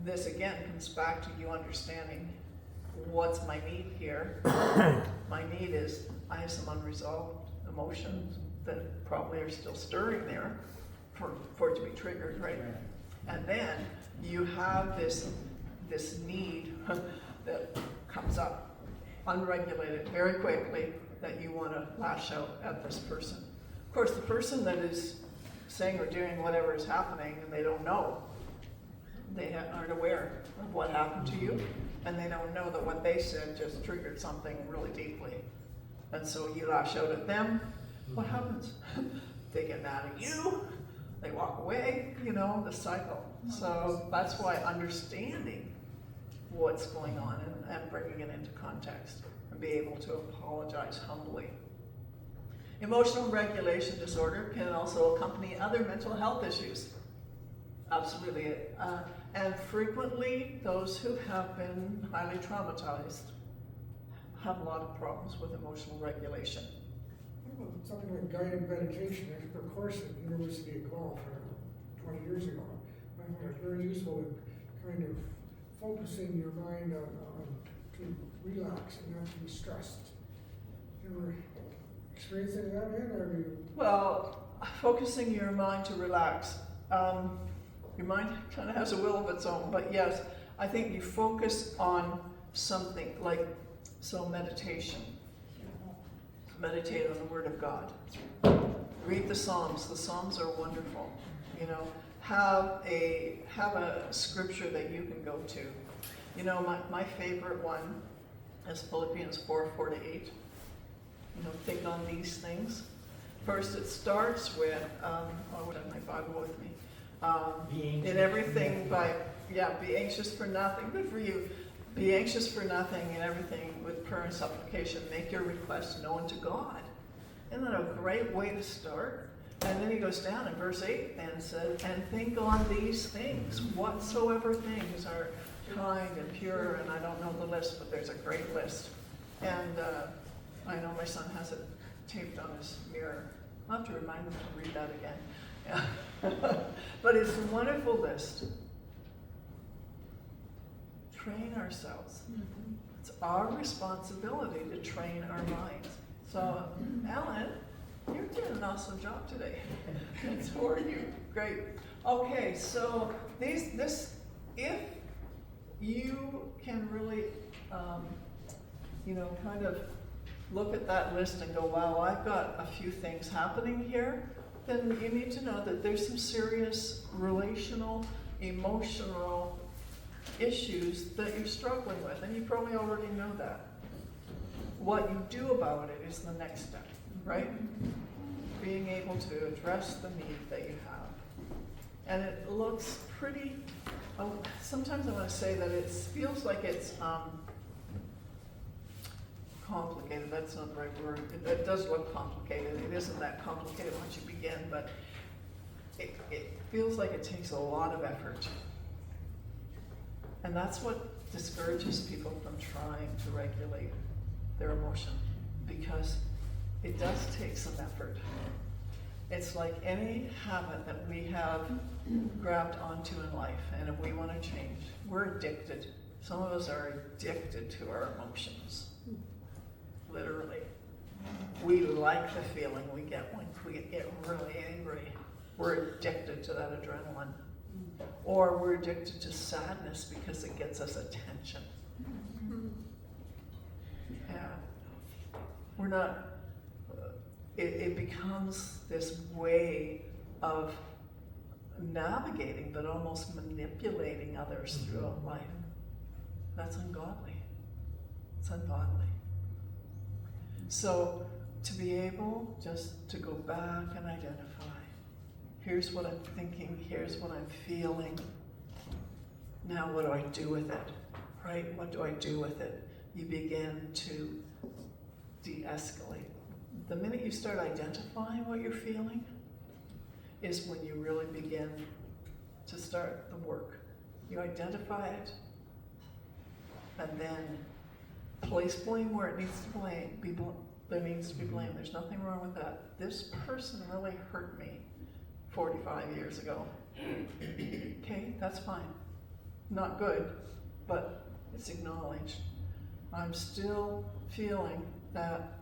this again comes back to you understanding what's my need here. My need is I have some unresolved emotions that probably are still stirring there for it to be triggered, right? And then you have this need that comes up unregulated very quickly that you want to lash out at this person. Of course, the person that is saying or doing whatever is happening and they don't know, they aren't aware of what happened to you, and they don't know that what they said just triggered something really deeply. And so you lash out at them, what happens? They get mad at you, they walk away, the cycle. So that's why understanding what's going on and bringing it into context and be able to apologize humbly. Emotional regulation disorder can also accompany other mental health issues. Absolutely. And frequently, those who have been highly traumatized have a lot of problems with emotional regulation. What about something like guided meditation? I took a course at the University of Guelph 20 years ago. I found it very useful in kind of focusing your mind on to relax and not to be stressed. You ever experienced any of that yet, or have you? Well, focusing your mind to relax. Your mind kind of has a will of its own, but yes, I think you focus on something like, so meditation. Meditate on the Word of God. Read the Psalms. The Psalms are wonderful. Have a scripture that you can go to. My favorite one is Philippians 4:4-8. Think on these things. First, it starts with, I would have my Bible with me. In everything be anxious for nothing. Good for you. Be anxious for nothing, in everything with prayer and supplication. Make your requests known to God. Isn't that a great way to start? And then he goes down in verse 8 and says, and think on these things, whatsoever things are kind and pure, and I don't know the list, but there's a great list. And I know my son has it taped on his mirror. I'll have to remind him to read that again. Yeah. But it's a wonderful list. Train ourselves. It's our responsibility to train our minds. So, Alan, you're doing an awesome job today. And so are you. Great. Okay, so if you can really, kind of look at that list and go, wow, I've got a few things happening here, then you need to know that there's some serious relational, emotional issues that you're struggling with, and you probably already know that. What you do about it is the next step, right? Being able to address the need that you have. And it looks pretty, sometimes I want to say that it feels like it's complicated. That's not the right word. It does look complicated. It isn't that complicated once you begin, but it feels like it takes a lot of effort. And that's what discourages people from trying to regulate their emotion, because it does take some effort. It's like any habit that we have grabbed onto in life, and if we want to change, we're addicted. Some of us are addicted to our emotions, literally. We like the feeling we get when we get really angry. We're addicted to that adrenaline. Or we're addicted to sadness because it gets us attention. Yeah. We're not, it becomes this way of navigating, but almost manipulating others throughout life. That's ungodly. It's ungodly. So to be able just to go back and identify, here's what I'm thinking, here's what I'm feeling. Now what do I do with it? Right? What do I do with it? You begin to de-escalate. The minute you start identifying what you're feeling is when you really begin to start the work. You identify it, and then place blame where it needs to there needs to be blame. There's nothing wrong with that. This person really hurt me 45 years ago. Okay, that's fine. Not good, but it's acknowledged. I'm still feeling that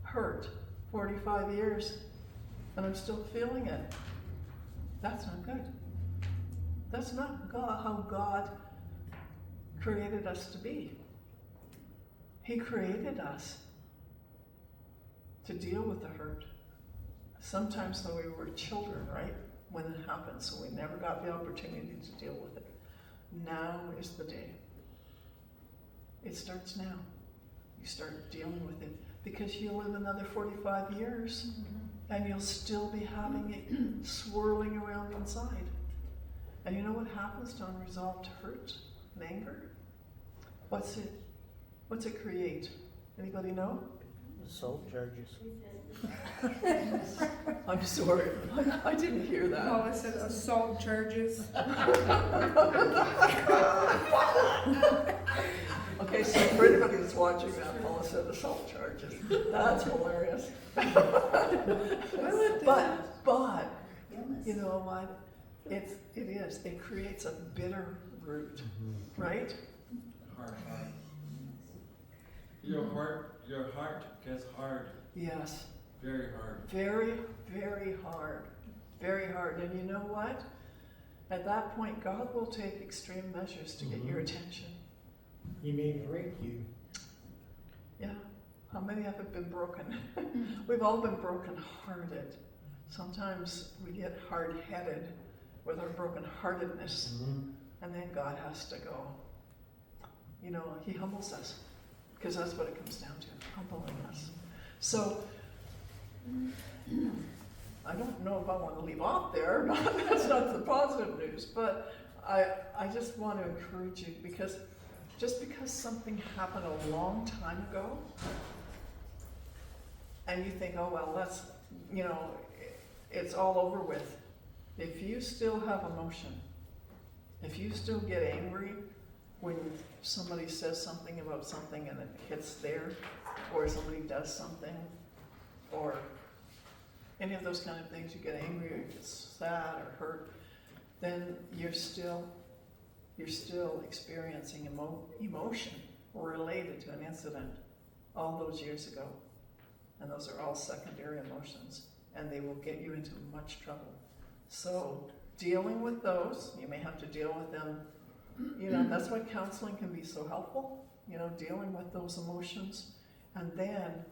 hurt 45 years, and I'm still feeling it. That's not good. That's not how God created us to be. He created us to deal with the hurt. Sometimes though we were children, right? When it happened, so we never got the opportunity to deal with it. Now is the day. It starts now. You start dealing with it because you'll live another 45 years and you'll still be having it swirling around inside. And you know what happens to unresolved hurt and anger? What's it create? Anybody know? Assault charges. I'm sorry, I didn't hear that. Paula said assault charges. Okay, so for anybody that's watching that, Paula said assault charges. That's hilarious. But, you know what? It creates a bitter root, right? Hard. Your heart gets hard. Yes. Very hard. Very, very hard. Very hard. And you know what? At that point, God will take extreme measures to get your attention. He may break you. Yeah. How many have been broken? We've all been broken-hearted. Sometimes we get hard-headed with our broken-heartedness, and then God has to go. You know, He humbles us, because that's what it comes down to, humbling us. So, I don't know if I want to leave off there, that's not the positive news, but I just want to encourage you, because just because something happened a long time ago, and you think, oh well, that's, you know, it's all over with. If you still have emotion, if you still get angry when somebody says something about something and it hits there, or somebody does something, or any of those kind of things, you get angry or you get sad or hurt, then you're still experiencing emotion related to an incident all those years ago. And those are all secondary emotions, and they will get you into much trouble. So dealing with those, you may have to deal with them, you know, that's why counseling can be so helpful, you know, dealing with those emotions. And then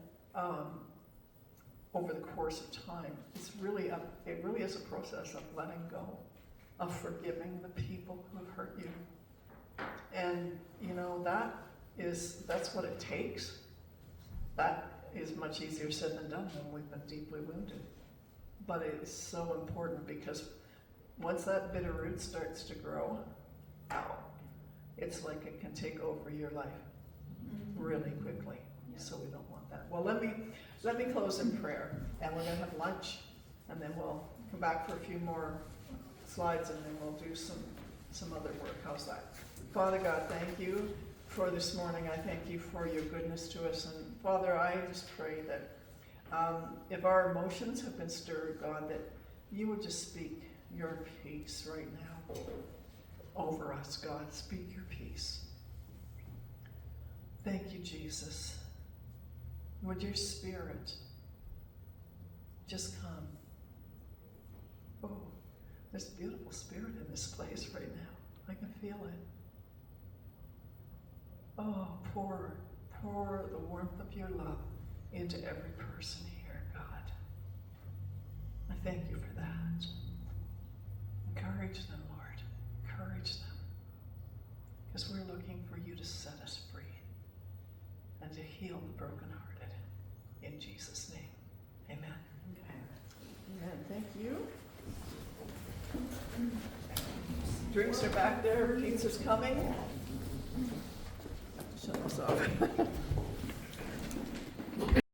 over the course of time, it really is a process of letting go, of forgiving the people who have hurt you. And you know, that's what it takes. That is much easier said than done when we've been deeply wounded. But it is so important, because once that bitter root starts to grow, it's like it can take over your life really quickly. So we don't want that. Well, let me close in prayer, and we're going to have lunch, and then we'll come back for a few more slides, and then we'll do some other work. How's that? Father God, thank you for this morning. I thank you for your goodness to us. And Father, I just pray that if our emotions have been stirred, God, that you would just speak your peace right now over us, God. Speak your peace. Thank you, Jesus. Would your Spirit just come? Oh, there's beautiful Spirit in this place right now. I can feel it. Oh, pour the warmth of your love into every person here, God. I thank you for that. Encourage them, Lord. Encourage them. Because we're looking for you to set us free and to heal the brokenhearted. In Jesus' name, amen. Amen. Thank you. Drinks are back there. Pizza's coming. Shut this off.